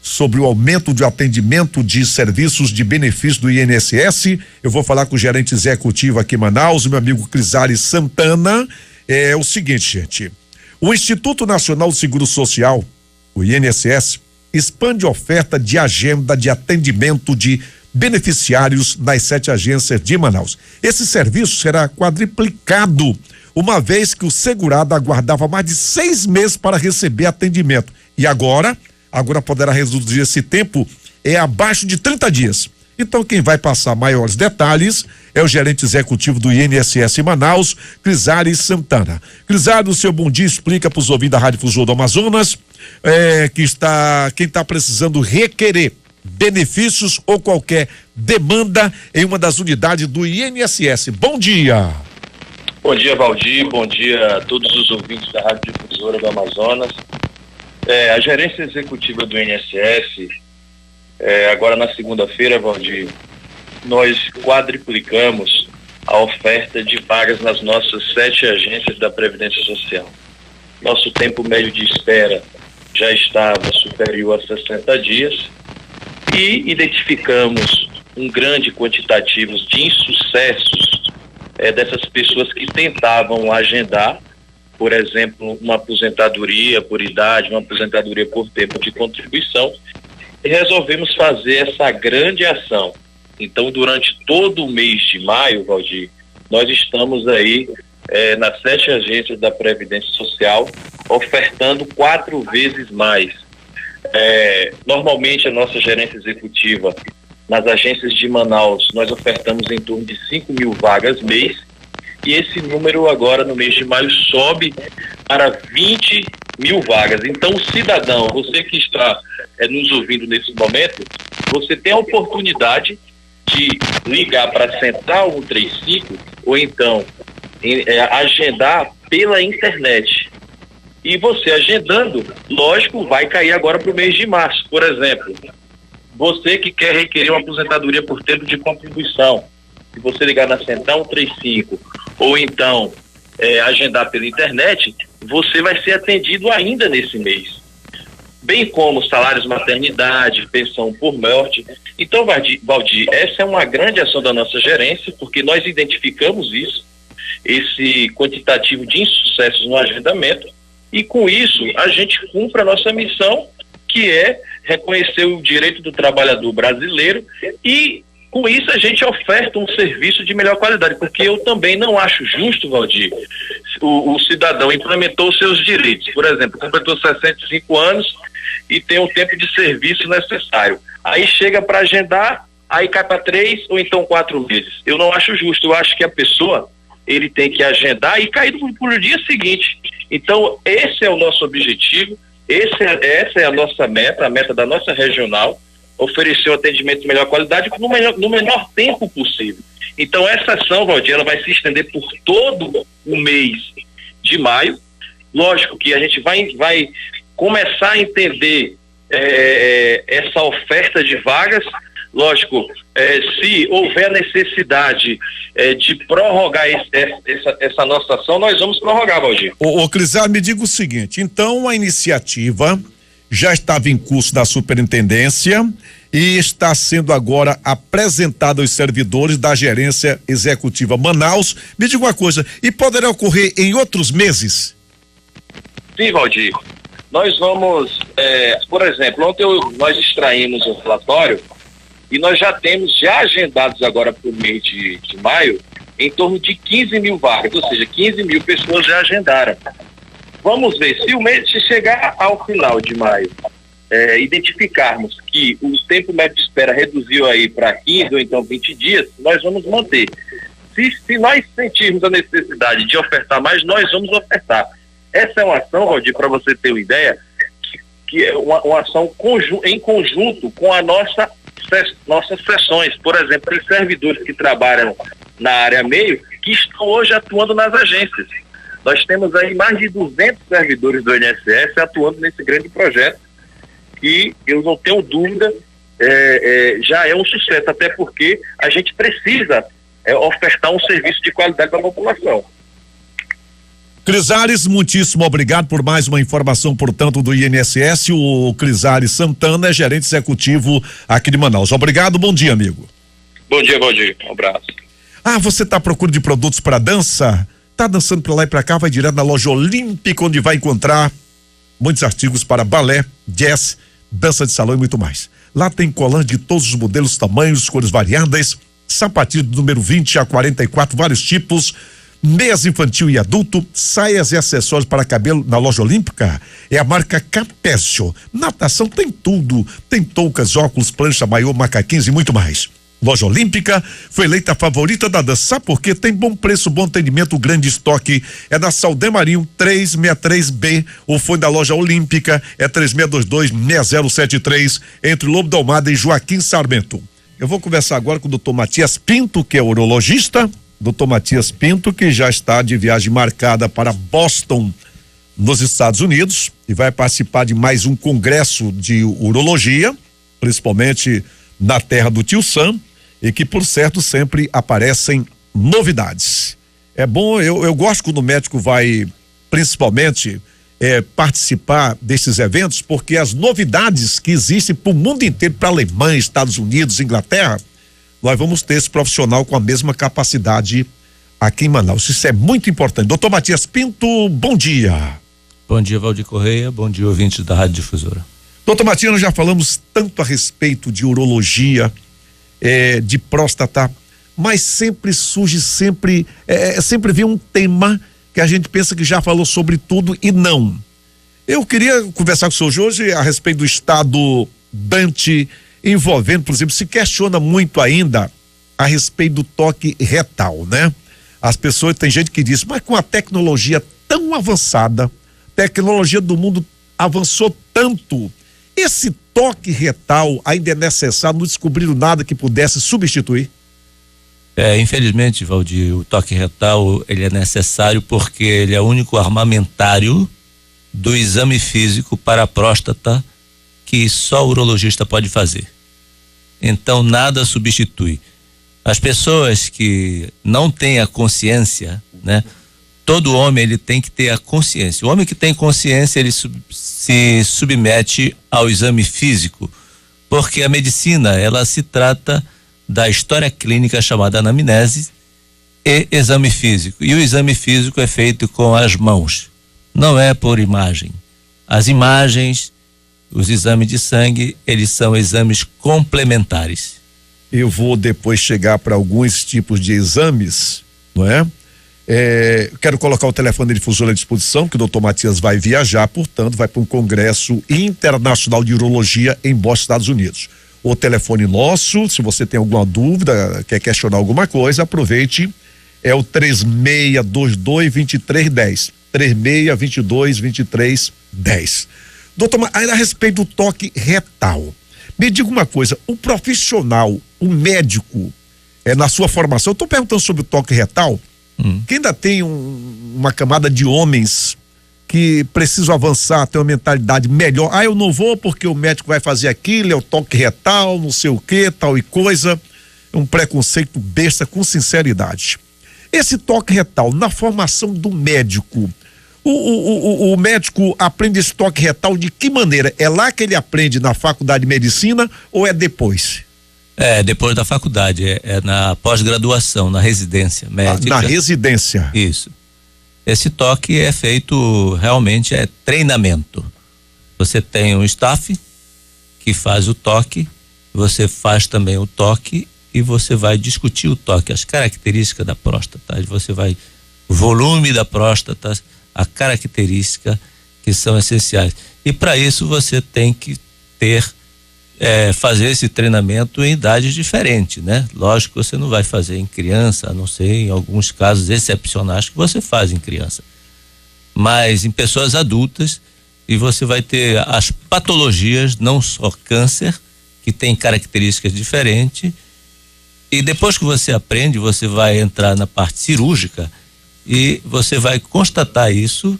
sobre o aumento de atendimento de serviços de benefício do INSS. Eu vou falar com o gerente executivo aqui em Manaus, meu amigo Crisari Santana. É o seguinte, gente. O Instituto Nacional do Seguro Social, o INSS, expande a oferta de agenda de atendimento de beneficiários nas 7 agências de Manaus. Esse serviço será quadriplicado, uma vez que o segurado aguardava mais de 6 meses para receber atendimento. E agora poderá reduzir esse tempo abaixo de 30 dias. Então quem vai passar maiores detalhes é o gerente executivo do INSS em Manaus, Crisari Santana. Crisari, o seu bom dia, explica para os ouvintes da Rádio Fusão do Amazonas quem está precisando requerer benefícios ou qualquer demanda em uma das unidades do INSS. Bom dia. Bom dia, Valdir. Bom dia a todos os ouvintes da Rádio Difusora do Amazonas. A gerência executiva do INSS, agora na segunda-feira, Valdir, nós quadriplicamos a oferta de vagas nas nossas 7 agências da Previdência Social. Nosso tempo médio de espera já estava superior a 60 dias e identificamos um grande quantitativo de insucessos dessas pessoas que tentavam agendar, por exemplo, uma aposentadoria por idade, uma aposentadoria por tempo de contribuição, e resolvemos fazer essa grande ação. Então, durante todo o mês de maio, Valdir, nós estamos aí nas 7 agências da Previdência Social, ofertando 4 vezes mais. Normalmente, a nossa gerência executiva, nas agências de Manaus, nós ofertamos em torno de 5 mil vagas mês, e esse número agora, no mês de maio, sobe para 20 mil vagas. Então, cidadão, você que está nos ouvindo nesse momento, você tem a oportunidade de ligar para a Central 135 ou então agendar pela internet. E você agendando, lógico, vai cair agora para o mês de março. Por exemplo, você que quer requerer uma aposentadoria por tempo de contribuição, se você ligar na Central 135 ou então agendar pela internet, você vai ser atendido ainda nesse mês. Bem como salários maternidade, pensão por morte. Então, Valdir, essa é uma grande ação da nossa gerência, porque nós identificamos isso, esse quantitativo de insucessos no agendamento, e com isso a gente cumpre a nossa missão, que é reconhecer o direito do trabalhador brasileiro, e com isso a gente oferta um serviço de melhor qualidade, porque eu também não acho justo, Valdir, o cidadão implementou os seus direitos, por exemplo, completou 65 anos e tem o tempo de serviço necessário. Aí chega para agendar, aí cai para 3 ou então 4 meses. Eu não acho justo, eu acho que a pessoa, ele tem que agendar e cair pro dia seguinte. Então, esse é o nosso objetivo, essa é a nossa meta, a meta da nossa regional, oferecer o atendimento de melhor qualidade no menor tempo possível. Então, essa ação, Valdir, ela vai se estender por todo o mês de maio. Lógico que a gente vai começar a entender essa oferta de vagas. Lógico, se houver necessidade de prorrogar essa nossa ação, nós vamos prorrogar, Valdir. Ô Crisar, me diga o seguinte, então a iniciativa já estava em curso da superintendência e está sendo agora apresentada aos servidores da gerência executiva Manaus. Me diga uma coisa, e poderá ocorrer em outros meses? Sim, Valdir. Nós vamos, por exemplo, ontem nós extraímos o relatório e nós já temos agendados agora para o mês de maio em torno de 15 mil vagas, ou seja, 15 mil pessoas já agendaram. Vamos ver, se chegar ao final de maio, identificarmos que o tempo médio de espera reduziu aí para 15 ou então 20 dias, nós vamos manter. Se nós sentirmos a necessidade de ofertar mais, nós vamos ofertar. Essa é uma ação, Valdir, para você ter uma ideia, que é uma ação em conjunto com a nossas seções. Por exemplo, tem servidores que trabalham na área meio que estão hoje atuando nas agências. Nós temos aí mais de 200 servidores do INSS atuando nesse grande projeto, que eu não tenho dúvida, já é um sucesso, até porque a gente precisa ofertar um serviço de qualidade para a população. Crisares, muitíssimo obrigado por mais uma informação, portanto, do INSS. O Crisares Santana é gerente executivo aqui de Manaus. Obrigado, bom dia, amigo. Bom dia, Valdir. Um abraço. Você está à procura de produtos para dança? Tá dançando para lá e para cá, vai direto na loja Olímpica, onde vai encontrar muitos artigos para balé, jazz, dança de salão e muito mais. Lá tem colãs de todos os modelos, tamanhos, cores variadas, sapatilha do número 20 a 44, vários tipos, meias infantil e adulto, saias e acessórios para cabelo na loja Olímpica. É a marca Capécio. Natação tem tudo, tem toucas, óculos, plancha, maiô, macaquinhos e muito mais. Loja Olímpica foi eleita a favorita da dança. Sabe por quê? Tem bom preço, bom atendimento, grande estoque. É na Saldanha Marinho 363B. O fone da Loja Olímpica é 3622-6073, entre Lobo da Almada e Joaquim Sarmento. Eu vou conversar agora com o Dr. Matias Pinto, que é urologista. Dr. Matias Pinto, que já está de viagem marcada para Boston, nos Estados Unidos, e vai participar de mais um congresso de urologia, principalmente na terra do Tio Sam, e que, por certo, sempre aparecem novidades. É bom, eu gosto quando o médico vai, principalmente, participar desses eventos, porque as novidades que existem para o mundo inteiro, para a Alemanha, Estados Unidos, Inglaterra, nós vamos ter esse profissional com a mesma capacidade aqui em Manaus. Isso é muito importante. Doutor Matias Pinto, bom dia. Bom dia, Valdir Correia, bom dia, ouvintes da Rádio Difusora. Doutor Matias, nós já falamos tanto a respeito de urologia, de próstata, mas sempre surge, sempre vem um tema que a gente pensa que já falou sobre tudo e não. Eu queria conversar com o senhor hoje a respeito do estado Dante envolvendo, por exemplo, se questiona muito ainda a respeito do toque retal, né? As pessoas, tem gente que diz, mas com a tecnologia tão avançada, tecnologia do mundo avançou tanto, esse toque retal ainda é necessário? Não descobriram nada que pudesse substituir? Infelizmente, Valdir, o toque retal ele é necessário porque ele é o único armamentário do exame físico para a próstata que só o urologista pode fazer. Então nada substitui. As pessoas que não têm a consciência, né? Todo homem ele tem que ter a consciência. O homem que tem consciência ele se submete ao exame físico, porque a medicina ela se trata da história clínica chamada anamnese e exame físico. E o exame físico é feito com as mãos, não é por imagem. As imagens, os exames de sangue, eles são exames complementares. Eu vou depois chegar para alguns tipos de exames, não é? Quero colocar o telefone da Difusora à disposição, que o doutor Matias vai viajar, portanto, vai para um congresso internacional de urologia em Boston, Estados Unidos. O telefone nosso, se você tem alguma dúvida, quer questionar alguma coisa, aproveite, é o 3622-2310. 3622-2310. Doutor, a respeito do toque retal, me diga uma coisa, o profissional, o médico, na sua formação, eu estou perguntando sobre o toque retal, que ainda tem uma camada de homens que precisam avançar, ter uma mentalidade melhor. Eu não vou porque o médico vai fazer aquilo, é o toque retal, não sei o que, tal e coisa. É um preconceito besta, com sinceridade. Esse toque retal, na formação do médico, o médico aprende esse toque retal de que maneira? É lá que ele aprende na faculdade de medicina ou é depois? Depois da faculdade, é na pós-graduação, na residência médica. Na residência. Isso. Esse toque é feito, realmente é treinamento. Você tem um staff que faz o toque, você faz também o toque e você vai discutir o toque, as características da próstata, o volume da próstata, a característica que são essenciais. E para isso você tem que fazer esse treinamento em idades diferentes, né? Lógico que você não vai fazer em criança, a não ser em alguns casos excepcionais que você faz em criança. Mas em pessoas adultas, e você vai ter as patologias, não só câncer, que tem características diferentes, e depois que você aprende, você vai entrar na parte cirúrgica e você vai constatar isso,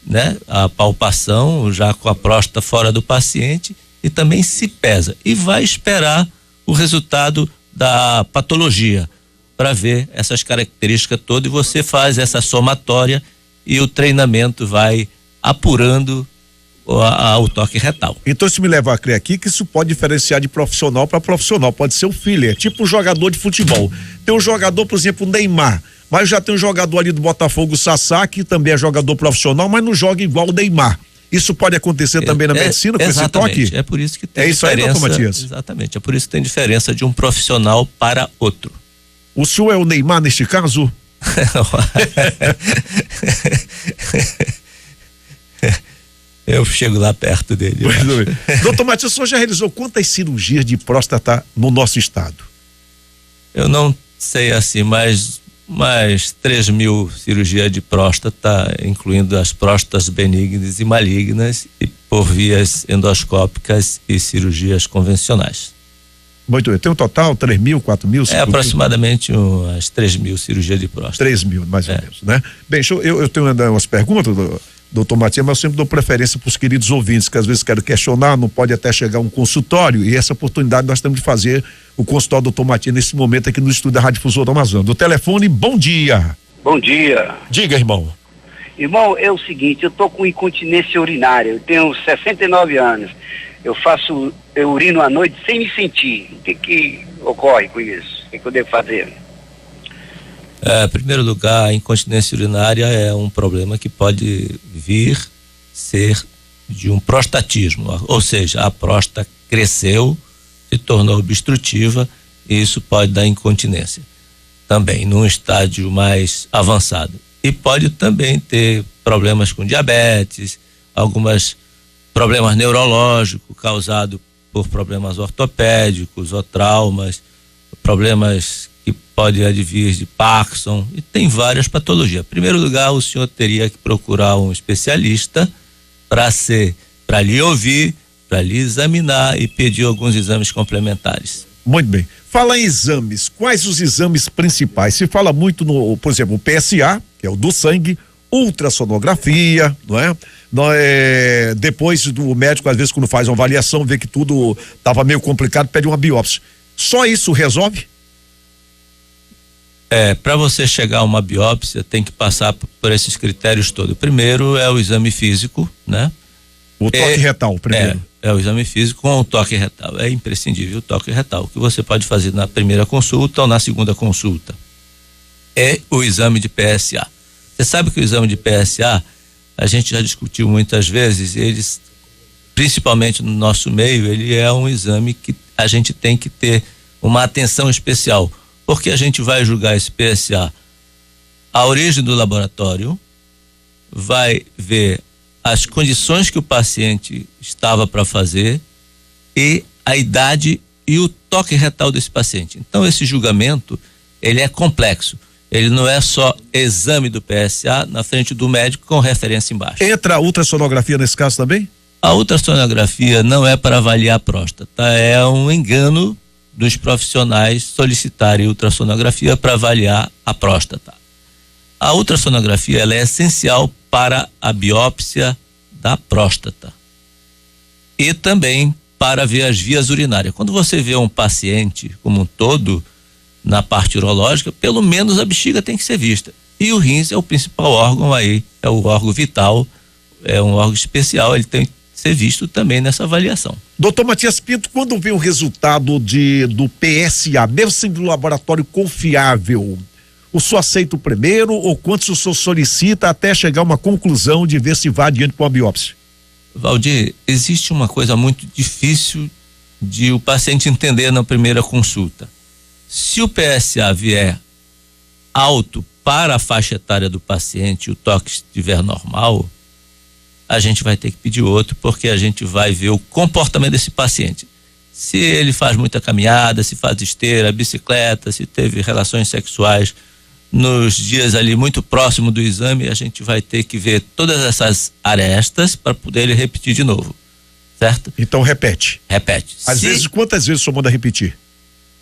né? A palpação já com a próstata fora do paciente, e também se pesa e vai esperar o resultado da patologia para ver essas características todas, e você faz essa somatória e o treinamento vai apurando o toque retal. Então isso me leva a crer aqui que isso pode diferenciar de profissional para profissional, pode ser o filler, tipo um jogador de futebol. Tem um jogador, por exemplo, o Neymar, mas já tem um jogador ali do Botafogo, o Sassá, que também é jogador profissional, mas não joga igual o Neymar. Isso pode acontecer também na medicina com esse toque? É por isso que tem diferença. É isso aí, doutor Matias? Exatamente, é por isso que tem diferença de um profissional para outro. O senhor é o Neymar neste caso? Eu chego lá perto dele. Doutor Matias, o senhor já realizou quantas cirurgias de próstata no nosso estado? Eu não sei assim, mas mais 3.000 cirurgias de próstata, incluindo as próstatas benignas e malignas, e por vias endoscópicas e cirurgias convencionais. Muito bem. Tem um total, 3.000, 4.000? É aproximadamente umas 3.000 cirurgias de próstata. 3.000, mais ou menos, né? Bem, eu tenho ainda umas perguntas, doutor Matias, mas eu sempre dou preferência para os queridos ouvintes, que às vezes querem questionar, não pode até chegar a um consultório, e essa oportunidade nós temos de fazer o consultório do doutor Matias nesse momento aqui no estúdio da Rádio Difusora Amazônia. Do telefone, bom dia. Bom dia. Diga, irmão. Irmão, é o seguinte, eu tô com incontinência urinária, eu tenho 69 anos, eu urino à noite sem me sentir. O que ocorre com isso? O que eu devo fazer? Em primeiro lugar, a incontinência urinária é um problema que pode vir ser de um prostatismo, ou seja, a próstata cresceu, se tornou obstrutiva e isso pode dar incontinência. Também num estágio mais avançado. E pode também ter problemas com diabetes, alguns problemas neurológicos causados por problemas ortopédicos ou traumas, problemas que podem advir de Parkinson, e tem várias patologias. Em primeiro lugar, o senhor teria que procurar um especialista para lhe ouvir, para lhe examinar e pedir alguns exames complementares. Muito bem. Fala em exames, quais os exames principais? Se fala muito por exemplo, o PSA, que é o do sangue, ultrassonografia, não é? Depois do médico, às vezes, quando faz uma avaliação, vê que tudo estava meio complicado, pede uma biópsia. Só isso resolve? Para você chegar a uma biópsia, tem que passar por esses critérios todos. Primeiro é o exame físico, né? O toque retal, primeiro. É o exame físico com o toque retal. É imprescindível o toque retal. O que você pode fazer na primeira consulta ou na segunda consulta é o exame de PSA. Você sabe que o exame de PSA, a gente já discutiu muitas vezes, eles, principalmente no nosso meio, ele é um exame que a gente tem que ter uma atenção especial, porque a gente vai julgar esse PSA, a origem do laboratório, vai ver as condições que o paciente estava para fazer e a idade e o toque retal desse paciente. Então esse julgamento, ele é complexo. Ele não é só exame do PSA na frente do médico com referência embaixo. Entra a ultrassonografia nesse caso também? A ultrassonografia não é para avaliar a próstata, é um engano dos profissionais solicitarem ultrassonografia para avaliar a próstata. A ultrassonografia, ela é essencial para a biópsia da próstata e também para ver as vias urinárias. Quando você vê um paciente como um todo, na parte urológica, pelo menos a bexiga tem que ser vista. E o rins é o principal órgão aí, é o órgão vital, é um órgão especial, ele tem que ser visto também nessa avaliação. Doutor Matias Pinto, quando vem o resultado do PSA, mesmo sendo um laboratório confiável, o senhor aceita o primeiro ou quantos o senhor solicita até chegar a uma conclusão de ver se vai adiante com a biópsia? Valdir, existe uma coisa muito difícil de o paciente entender na primeira consulta. Se o PSA vier alto para a faixa etária do paciente e o toque estiver normal, a gente vai ter que pedir outro, porque a gente vai ver o comportamento desse paciente. Se ele faz muita caminhada, se faz esteira, bicicleta, se teve relações sexuais nos dias ali muito próximo do exame, a gente vai ter que ver todas essas arestas para poder ele repetir de novo, certo? Então repete. Repete. Às vezes, quantas vezes o senhor manda repetir?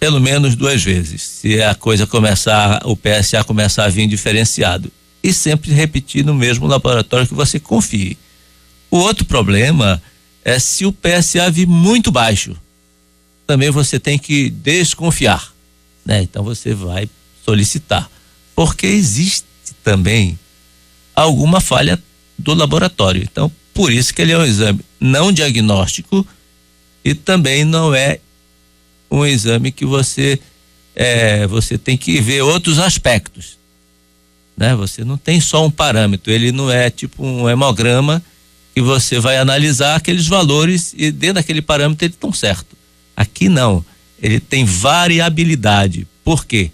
Pelo menos 2 vezes, se a coisa começar, o PSA começar a vir diferenciado, e sempre repetir no mesmo laboratório que você confie. O outro problema é se o PSA vir muito baixo, também você tem que desconfiar, né? Então você vai solicitar, porque existe também alguma falha do laboratório. Então, por isso que ele é um exame não diagnóstico e também não é um exame que você tem que ver outros aspectos, né? Você não tem só um parâmetro, ele não é tipo um hemograma que você vai analisar aqueles valores e dentro daquele parâmetro eles estão certos. Aqui não, ele tem variabilidade. Por quê?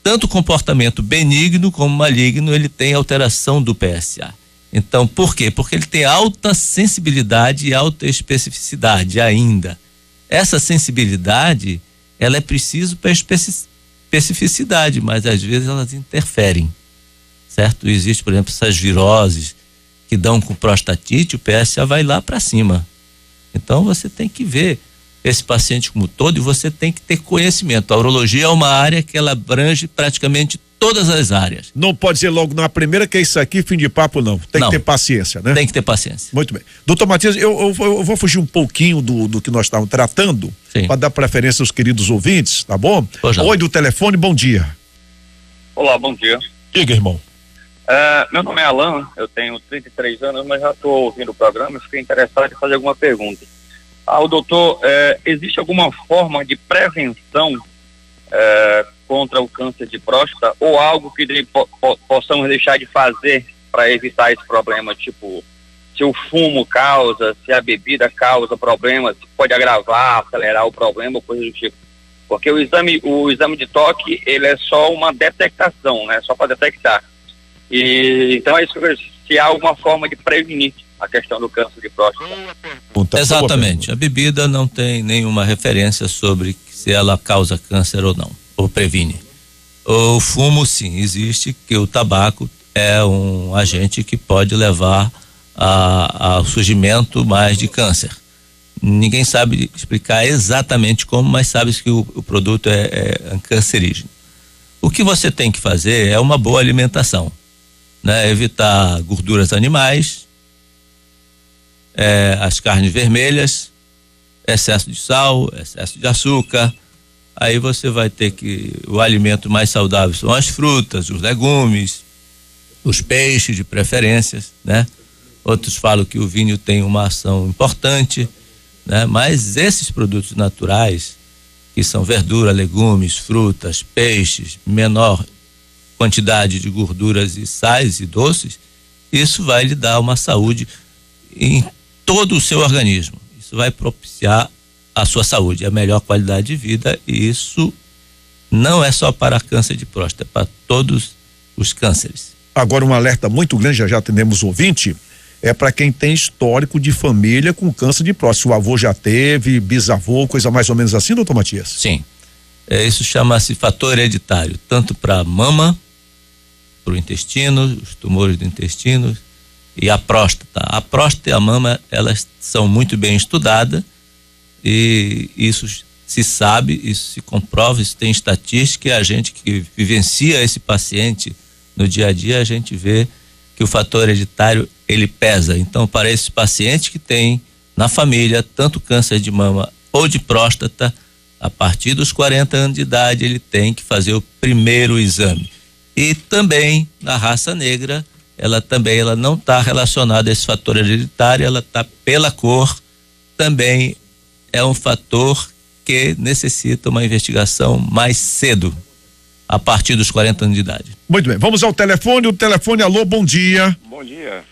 Tanto o comportamento benigno como maligno, ele tem alteração do PSA. Então, por quê? Porque ele tem alta sensibilidade e alta especificidade ainda. Essa sensibilidade, ela é preciso para especificidade, mas às vezes elas interferem, certo? Existe, por exemplo, essas viroses que dão com prostatite, o PSA vai lá para cima. Então você tem que ver esse paciente como todo e você tem que ter conhecimento. A urologia é uma área que ela abrange praticamente todas as áreas. Não pode dizer logo na primeira que é isso aqui, fim de papo, não. Tem que ter paciência, né? Tem que ter paciência. Muito bem. Doutor Matias, eu vou fugir um pouquinho do que nós estávamos tratando, para dar preferência aos queridos ouvintes, tá bom? Oi do telefone, bom dia. Olá, bom dia. Diga, irmão. Meu nome é Alan, eu tenho 33 anos, mas já estou ouvindo o programa e fiquei interessado em fazer alguma pergunta. Doutor, existe alguma forma de prevenção contra o câncer de próstata ou algo que possamos deixar de fazer para evitar esse problema, tipo, se o fumo causa, se a bebida causa problema, se pode agravar, acelerar o problema ou coisa do tipo? Porque o exame de toque, ele é só uma detectação, né? Só para detectar. E então é isso que eu vejo, se há alguma forma de prevenir a questão do câncer de próstata. Exatamente. A bebida não tem nenhuma referência sobre se ela causa câncer ou não, ou previne. O fumo, sim, existe, que o tabaco é um agente que pode levar ao surgimento mais de câncer. Ninguém sabe explicar exatamente como, mas sabe que o produto é cancerígeno. O que você tem que fazer é uma boa alimentação, né? Evitar gorduras animais, as carnes vermelhas, excesso de sal, excesso de açúcar. Aí você vai ter o alimento mais saudável são as frutas, os legumes, os peixes de preferências, né? Outros falam que o vinho tem uma ação importante, né? Mas esses produtos naturais, que são verdura, legumes, frutas, peixes, menor quantidade de gorduras e sais e doces, isso vai lhe dar uma saúde em todo o seu organismo. Isso vai propiciar a sua saúde, a melhor qualidade de vida, e isso não é só para câncer de próstata, é para todos os cânceres. Agora um alerta muito grande, já atendemos ouvinte, é para quem tem histórico de família com câncer de próstata. O avô já teve, bisavô, coisa mais ou menos assim, doutor Matias? Sim. Isso chama-se fator hereditário, tanto para a mama, para o intestino, os tumores do intestino e a próstata. A próstata e a mama, elas são muito bem estudadas e isso se sabe, isso se comprova, isso tem estatística, e a gente que vivencia esse paciente no dia a dia, a gente vê que o fator hereditário, ele pesa. Então, para esse paciente que tem na família tanto câncer de mama ou de próstata, a partir dos 40 anos de idade, ele tem que fazer o primeiro exame. E também na raça negra, ela não está relacionada a esse fator hereditário, ela está pela cor, também é um fator que necessita uma investigação mais cedo, a partir dos 40 anos de idade. Muito bem, vamos ao telefone. O telefone, alô, bom dia. Bom dia.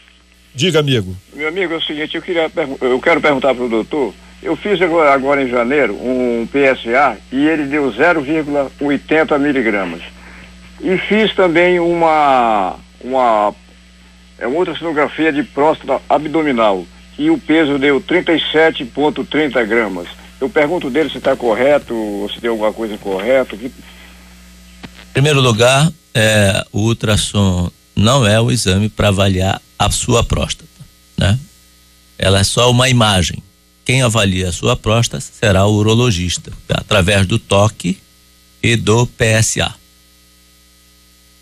Diga, amigo. Meu amigo, é o seguinte, eu quero perguntar para o doutor, eu fiz agora em janeiro um PSA e ele deu 0,80 miligramas. E fiz também uma outra sonografia de próstata abdominal e o peso deu 37,30 gramas. Eu pergunto dele se está correto, ou se tem alguma coisa incorreta. Em primeiro lugar, o ultrassom não é o exame para avaliar a sua próstata, né? Ela é só uma imagem. Quem avalia a sua próstata será o urologista, através do toque e do PSA.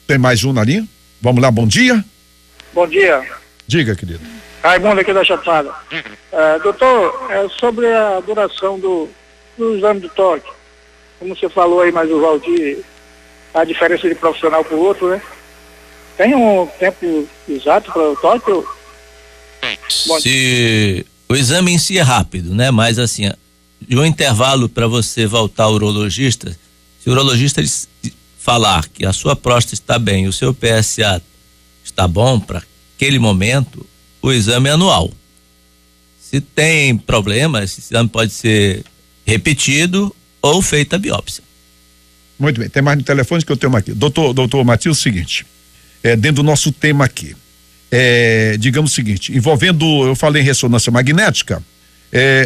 Tem mais um na linha? Vamos lá, bom dia. Bom dia. Diga, querido. Raimundo aqui da Chapada. Doutor, sobre a duração do exame de toque. Como você falou aí, mas o Valdir, a diferença de profissional para o outro, né? Tem um tempo exato para o toque? Se o exame em si é rápido, né? Mas assim, de um intervalo para você voltar ao urologista, se o urologista falar que a sua próstata está bem, o seu PSA está bom para aquele momento, o exame é anual. Se tem problemas, esse exame pode ser repetido ou feita a biópsia. Muito bem, tem mais no telefone que eu tenho aqui. Doutor Matias, é o seguinte, dentro do nosso tema aqui, digamos o seguinte, envolvendo, eu falei em ressonância magnética,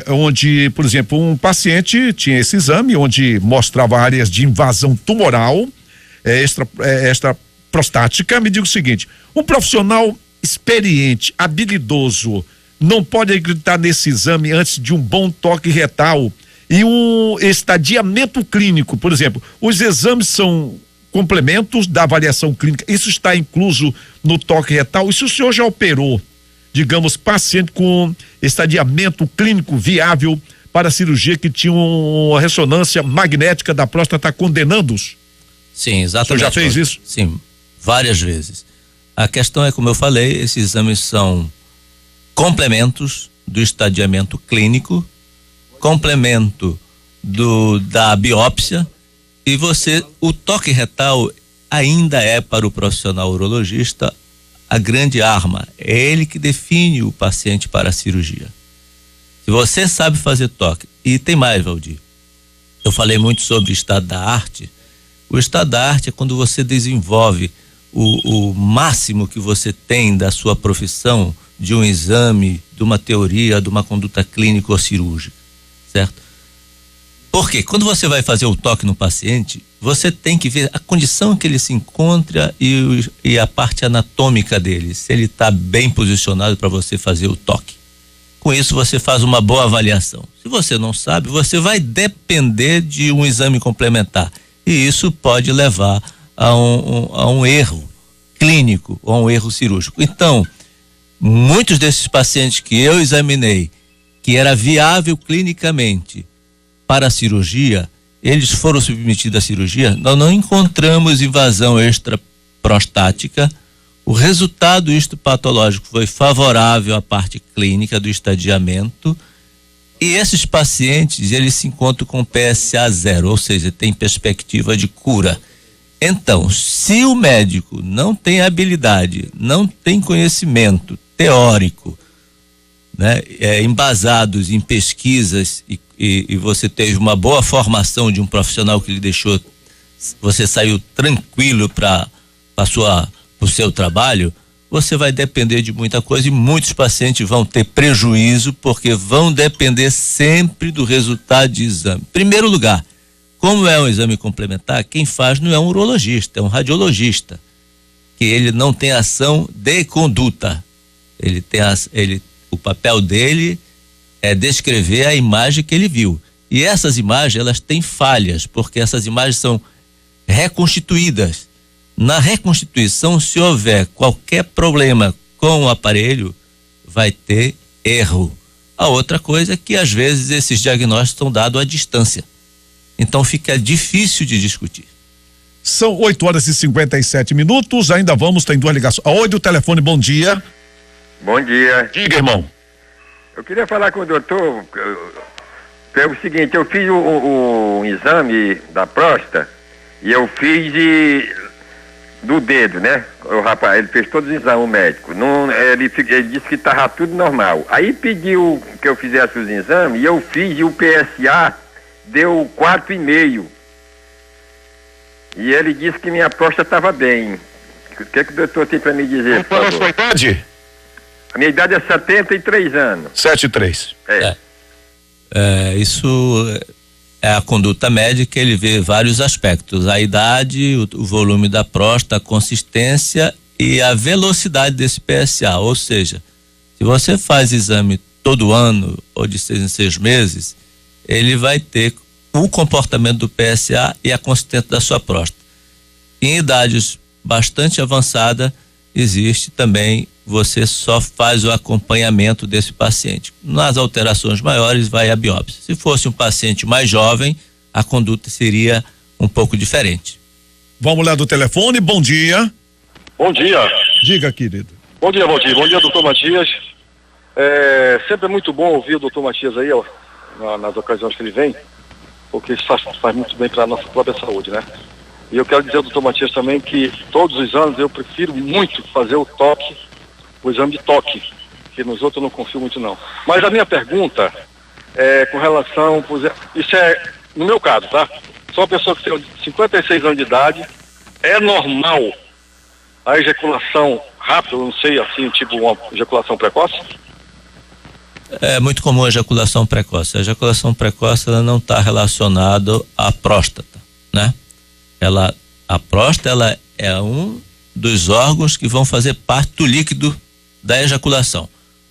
onde, por exemplo, um paciente tinha esse exame onde mostrava áreas de invasão tumoral extra prostática. Me diga o seguinte: um profissional experiente, habilidoso, não pode acreditar nesse exame antes de um bom toque retal e um estadiamento clínico? Por exemplo, os exames são complementos da avaliação clínica, isso está incluso no toque retal? E se o senhor já operou, digamos, paciente com estadiamento clínico viável para cirurgia que tinha uma ressonância magnética da próstata condenando-os? Sim, exatamente. O senhor já fez isso? Sim, várias vezes. A questão é, como eu falei, esses exames são complementos do estadiamento clínico, complemento da biópsia, e o toque retal ainda é para o profissional urologista a grande arma. É ele que define o paciente para a cirurgia. Se você sabe fazer toque, e tem mais, Valdir, eu falei muito sobre o estado da arte. O estado da arte é quando você desenvolve o máximo que você tem da sua profissão, de um exame, de uma teoria, de uma conduta clínica ou cirúrgica, certo? Porque quando você vai fazer o toque no paciente, você tem que ver a condição que ele se encontra e a parte anatômica dele, se ele está bem posicionado para você fazer o toque. Com isso você faz uma boa avaliação. Se você não sabe, você vai depender de um exame complementar, e isso pode levar a um erro clínico ou a um erro cirúrgico. Então, muitos desses pacientes que eu examinei, que era viável clinicamente para a cirurgia, eles foram submetidos à cirurgia, nós não encontramos invasão extraprostática. O resultado histopatológico foi favorável à parte clínica do estadiamento, e esses pacientes, eles se encontram com PSA 0, ou seja, tem perspectiva de cura. Então, se o médico não tem habilidade, não tem conhecimento teórico, né, embasados em pesquisas, e você teve uma boa formação de um profissional que lhe deixou, você saiu tranquilo para o seu trabalho, você vai depender de muita coisa, e muitos pacientes vão ter prejuízo porque vão depender sempre do resultado de exame. Em primeiro lugar, como é um exame complementar, quem faz não é um urologista, é um radiologista, que ele não tem ação de conduta. O papel dele é descrever a imagem que ele viu. E essas imagens, elas têm falhas, porque essas imagens são reconstituídas. Na reconstituição, se houver qualquer problema com o aparelho, vai ter erro. A outra coisa é que, às vezes, esses diagnósticos são dados à distância. Então, fica difícil de discutir. São 8h57, ainda tem duas ligações. Oi, do telefone, bom dia. Bom dia. Diga, irmão. Eu queria falar com o doutor, é o seguinte, eu fiz um exame da próstata e eu fiz do dedo, né? O rapaz, ele fez todos os exames, o médico. Ele disse que estava tudo normal. Aí pediu que eu fizesse os exames e eu fiz, e o PSA deu 4,5. E ele disse que minha próstata estava bem. O que o doutor tem para me dizer? Qual é a sua idade? A minha idade é 73 anos. 73. Isso é a conduta médica, ele vê vários aspectos: a idade, o volume da próstata, a consistência e a velocidade desse PSA. Ou seja, se você faz exame todo ano ou de 6 em 6 meses, ele vai ter o comportamento do PSA e a consistência da sua próstata. Em idades bastante avançadas, existe também, você só faz o acompanhamento desse paciente. Nas alterações maiores, vai a biópsia. Se fosse um paciente mais jovem, a conduta seria um pouco diferente. Vamos lá do telefone, bom dia. Bom dia. Diga, querido. Bom dia, Valdir. Bom dia, doutor Matias. Sempre é muito bom ouvir o doutor Matias aí, ó, nas ocasiões que ele vem, porque isso faz muito bem para a nossa própria saúde, né? E eu quero dizer ao doutor Matias também que todos os anos eu prefiro muito fazer o exame de toque, que nos outros eu não confio muito não. Mas a minha pergunta é com relação, isso é no meu caso, tá? Sou uma pessoa que tem 56 anos de idade, é normal a ejaculação rápida, eu não sei, assim, tipo uma ejaculação precoce? É muito comum a ejaculação precoce. A ejaculação precoce, ela não está relacionada à próstata, né? A próstata, ela é um dos órgãos que vão fazer parte do líquido da ejaculação.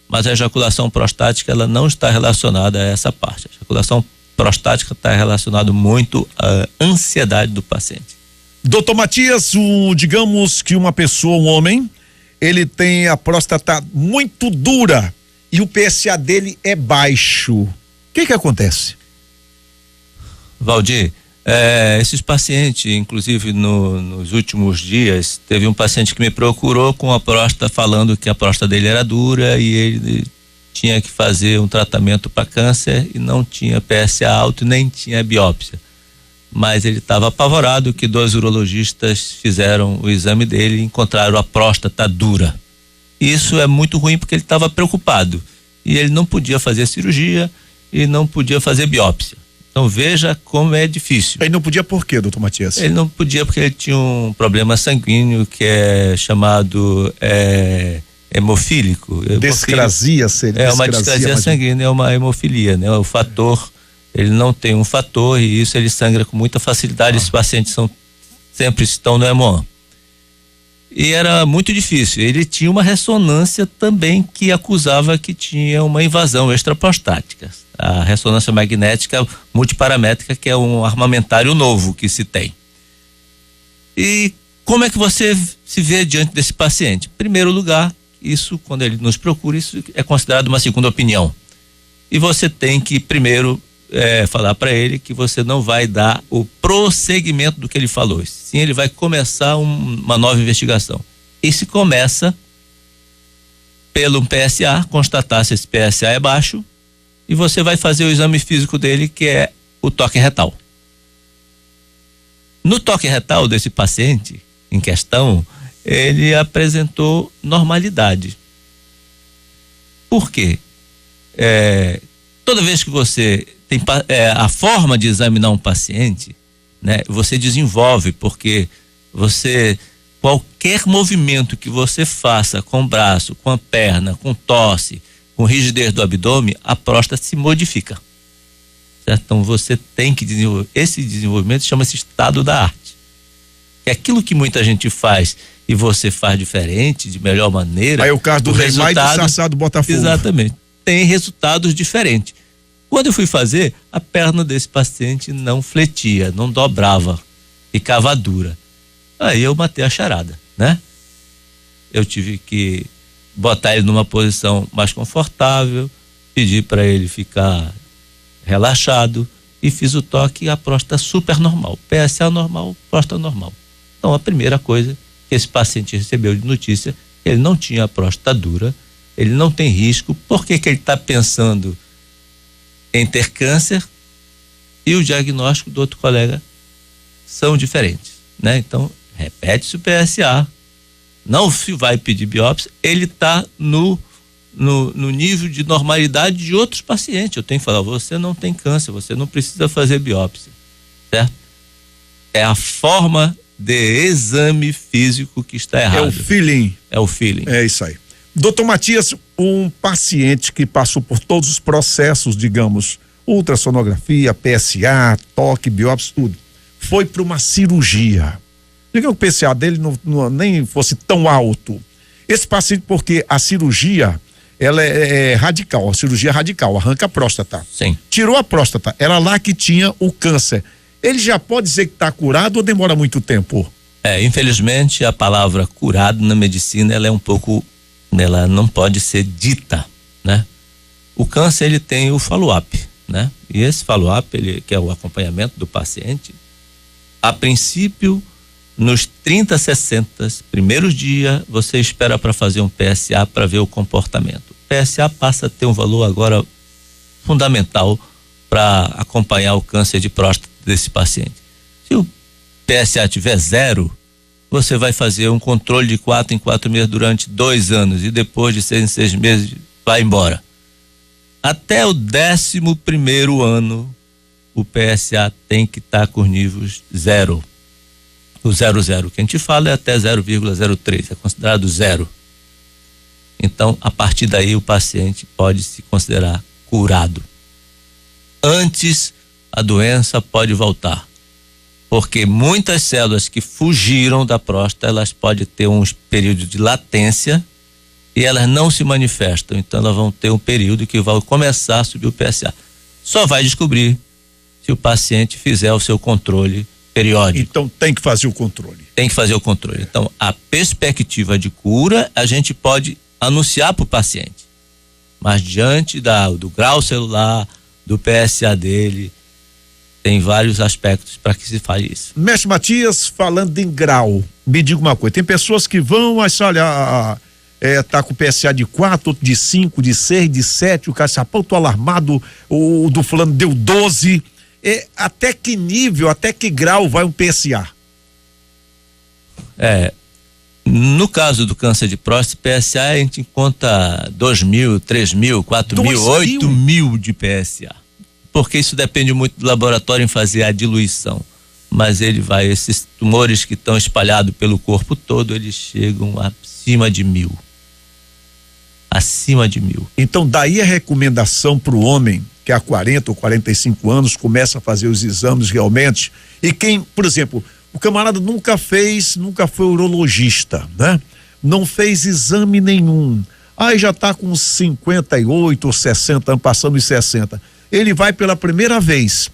Mas a ejaculação prostática, ela não está relacionada a essa parte. A ejaculação prostática está relacionada muito à ansiedade do paciente. Doutor Matias, digamos que uma pessoa, um homem, ele tem a próstata muito dura e o PSA dele é baixo. O que acontece? Valdir, esses pacientes, inclusive nos últimos dias, teve um paciente que me procurou com a próstata, falando que a próstata dele era dura e ele tinha que fazer um tratamento para câncer e não tinha PSA alto nem tinha biópsia. Mas ele estava apavorado que 2 urologistas fizeram o exame dele e encontraram a próstata dura. Isso é muito ruim porque ele estava preocupado e ele não podia fazer cirurgia e não podia fazer biópsia. Então veja como é difícil. Ele não podia por quê, doutor Matias? Ele não podia porque ele tinha um problema sanguíneo que é chamado hemofílico. Descrasia seria? É uma discrasia sanguínea, é uma hemofilia, né? O fator, ele não tem um fator e isso ele sangra com muita facilidade. Esses pacientes sempre estão no hemon. E era muito difícil. Ele tinha uma ressonância também que acusava que tinha uma invasão extraprostática. A ressonância magnética multiparamétrica, que é um armamentário novo que se tem. E como é que você se vê diante desse paciente? Em primeiro lugar, isso, quando ele nos procura, isso é considerado uma segunda opinião. E você tem que primeiro falar para ele que você não vai dar o prosseguimento do que ele falou. Sim, ele vai começar uma nova investigação. E se começa pelo PSA, constatar se esse PSA é baixo, e você vai fazer o exame físico dele, que é o toque retal. No toque retal desse paciente em questão, ele apresentou normalidade. Por quê? Toda vez que você tem a forma de examinar um paciente, né, você desenvolve, porque qualquer movimento que você faça com o braço, com a perna, com tosse, com rigidez do abdômen, a próstata se modifica. Certo? Então você tem que desenvolver. Esse desenvolvimento chama-se estado da arte. É aquilo que muita gente faz e você faz diferente, de melhor maneira. Aí o caso do Reimar e do Sassá do Botafogo. Exatamente. Tem resultados diferentes. Quando eu fui fazer, a perna desse paciente não fletia, não dobrava, ficava dura. Aí eu matei a charada, né? Eu tive que botar ele numa posição mais confortável, pedir para ele ficar relaxado e fiz o toque e a próstata super normal. PSA normal, próstata normal. Então a primeira coisa que esse paciente recebeu de notícia, ele não tinha a próstata dura, ele não tem risco. Por que ele está pensando em ter câncer e o diagnóstico do outro colega são diferentes, né? Então, repete-se o PSA, não se vai pedir biópsia, ele está no nível de normalidade de outros pacientes. Eu tenho que falar, você não tem câncer, você não precisa fazer biópsia, certo? É a forma de exame físico que está errado. É o feeling. É o feeling. É isso aí. Doutor Matias, um paciente que passou por todos os processos, digamos, ultrassonografia, PSA, toque, biópsia, tudo, foi para uma cirurgia. Digamos que o PSA dele nem fosse tão alto. Esse paciente, porque a cirurgia, ela é radical, a cirurgia radical, arranca a próstata. Sim. Tirou a próstata, era lá que tinha o câncer. Ele já pode dizer que está curado ou demora muito tempo? Infelizmente, a palavra curado na medicina, ela não pode ser dita, né? O câncer, ele tem o follow-up, né? E esse follow-up, que é o acompanhamento do paciente, a princípio, nos 30, 60 primeiros dias, você espera para fazer um PSA para ver o comportamento. O PSA passa a ter um valor agora fundamental para acompanhar o câncer de próstata desse paciente. Se o PSA tiver 0, você vai fazer um controle de 4 em 4 meses durante 2 anos e depois de 6 em 6 meses vai embora. Até o 11º ano, o PSA tem que estar com níveis 0. O 0,0 que a gente fala é até 0,03, é considerado 0. Então, a partir daí, o paciente pode se considerar curado. Antes, a doença pode voltar, porque muitas células que fugiram da próstata, elas podem ter uns períodos de latência e elas não se manifestam. Então, elas vão ter um período que vai começar a subir o PSA. Só vai descobrir se o paciente fizer o seu controle periódico. Então tem que fazer o controle. Tem que fazer o controle. Então, a perspectiva de cura, a gente pode anunciar para o paciente. Mas diante do grau celular, do PSA dele, tem vários aspectos para que se fale isso. Mestre Matias, falando em grau, me diga uma coisa, tem pessoas que vão, mas olha, tá com PSA de 4, outro de 5, de 6, de 7, o cara se tô alarmado, o do fulano deu 12. Até que nível, até que grau vai um PSA? No caso do câncer de próstata, PSA a gente encontra 2.000, 3.000, 4.000, 8.000 de PSA. Porque isso depende muito do laboratório em fazer a diluição. Mas esses tumores que estão espalhados pelo corpo todo, eles chegam acima de 1.000. Acima de 1.000. Então, daí a recomendação para o homem que há 40 ou 45 anos começa a fazer os exames realmente. E quem, por exemplo, o camarada nunca foi urologista, né? Não fez exame nenhum. Aí já está com 58 ou 60 anos, passando os 60. Ele vai pela primeira vez,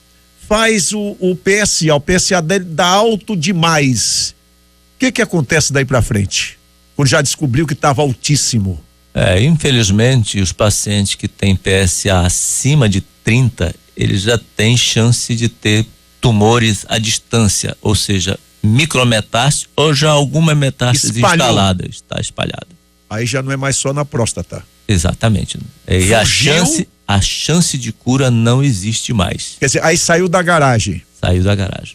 faz o PSA dele dá alto demais. O que acontece daí para frente? Quando já descobriu que estava altíssimo. Infelizmente, os pacientes que têm PSA acima de 30, eles já têm chance de ter tumores à distância, ou seja, micrometástase ou já alguma metástase instalada, está espalhada. Aí já não é mais só na próstata. Exatamente. E a chance de cura não existe mais. Quer dizer, aí saiu da garagem. Saiu da garagem.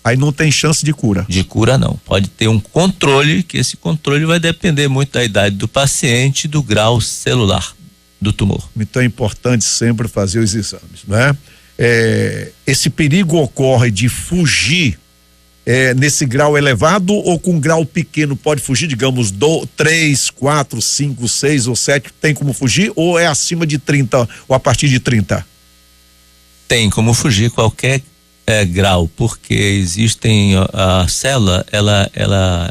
Aí não tem chance de cura. De cura não. Pode ter um controle, que esse controle vai depender muito da idade do paciente, do grau celular do tumor. Então é importante sempre fazer os exames, né? Esse perigo ocorre de fugir nesse grau elevado ou com grau pequeno pode fugir, digamos, 3, 4, 5, 6 ou 7, tem como fugir ou é acima de 30 ou a partir de 30? Tem como fugir qualquer grau, porque a célula, ela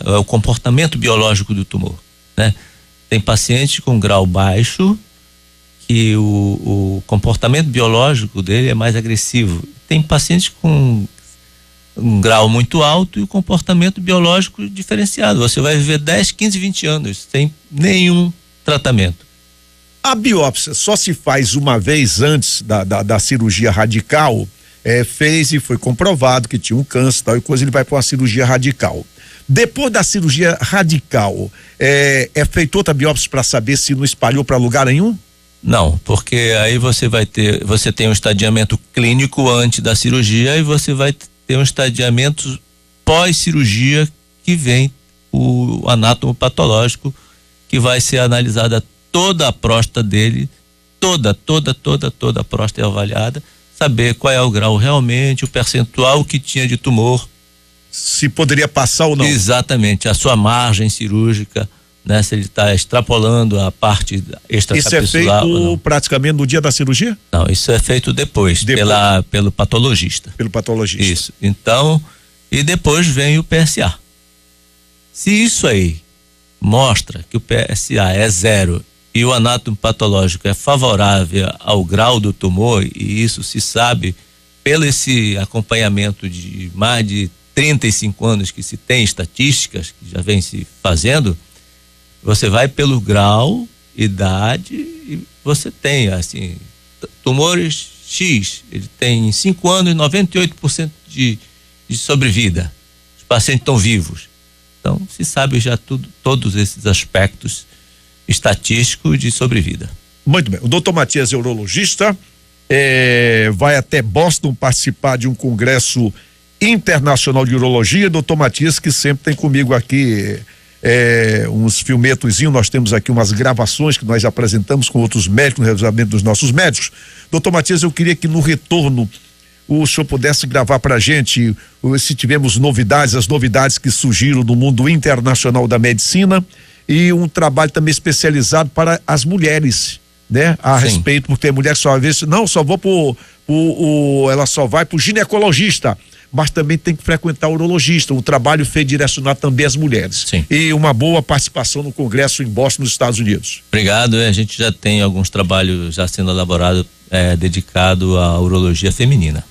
é o comportamento biológico do tumor, né? Tem paciente com grau baixo que o comportamento biológico dele é mais agressivo. Tem pacientes com um grau muito alto e o comportamento biológico diferenciado. Você vai viver 10, 15, 20 anos sem nenhum tratamento. A biópsia só se faz uma vez antes da cirurgia radical. Fez e foi comprovado que tinha um câncer, tal e coisa, ele vai para uma cirurgia radical. Depois da cirurgia radical, é feita outra biópsia para saber se não espalhou para lugar nenhum? Não, porque aí você tem um estadiamento clínico antes da cirurgia e você vai ter um estadiamento pós-cirurgia que vem o anátomo patológico, que vai ser analisada toda a próstata dele, toda a próstata é avaliada, saber qual é o grau realmente, o percentual que tinha de tumor. Se poderia passar ou não. Exatamente, a sua margem cirúrgica, né? Se ele está extrapolando a parte extracapsular. Isso é feito praticamente no dia da cirurgia? Não, isso é feito depois. Pelo patologista. Pelo patologista. Isso, então, e depois vem o PSA. Se isso aí mostra que o PSA é 0 e o anátomo patológico é favorável ao grau do tumor, e isso se sabe pelo esse acompanhamento de mais de 35 anos que se tem estatísticas que já vem se fazendo, você vai pelo grau, idade, e você tem assim, tumores X, ele tem 5 anos 98% de sobrevida, os pacientes estão vivos. Então se sabe já todos esses aspectos estatístico de sobrevida. Muito bem, o doutor Matias é urologista, vai até Boston participar de um congresso internacional de urologia. Doutor Matias, que sempre tem comigo aqui uns filmetozinhos, nós temos aqui umas gravações que nós apresentamos com outros médicos, no revezamento dos nossos médicos. Doutor Matias, eu queria que no retorno o senhor pudesse gravar pra gente, se tivemos novidades, as novidades que surgiram no mundo internacional da medicina. e um trabalho também especializado para as mulheres, né? A respeito, porque tem mulher que só às vezes, não, só vou ela só vai pro ginecologista, mas também tem que frequentar o urologista, um trabalho feito direcionado também às mulheres. Sim. E uma boa participação no congresso em Boston, nos Estados Unidos. Obrigado, a gente já tem alguns trabalhos já sendo elaborados dedicado à urologia feminina.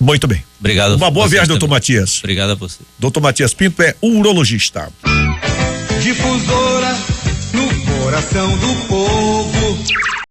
Muito bem. Obrigado. Uma boa viagem, doutor Matias. Obrigado a você. Doutor Matias Pinto é urologista. Difusora no coração do povo.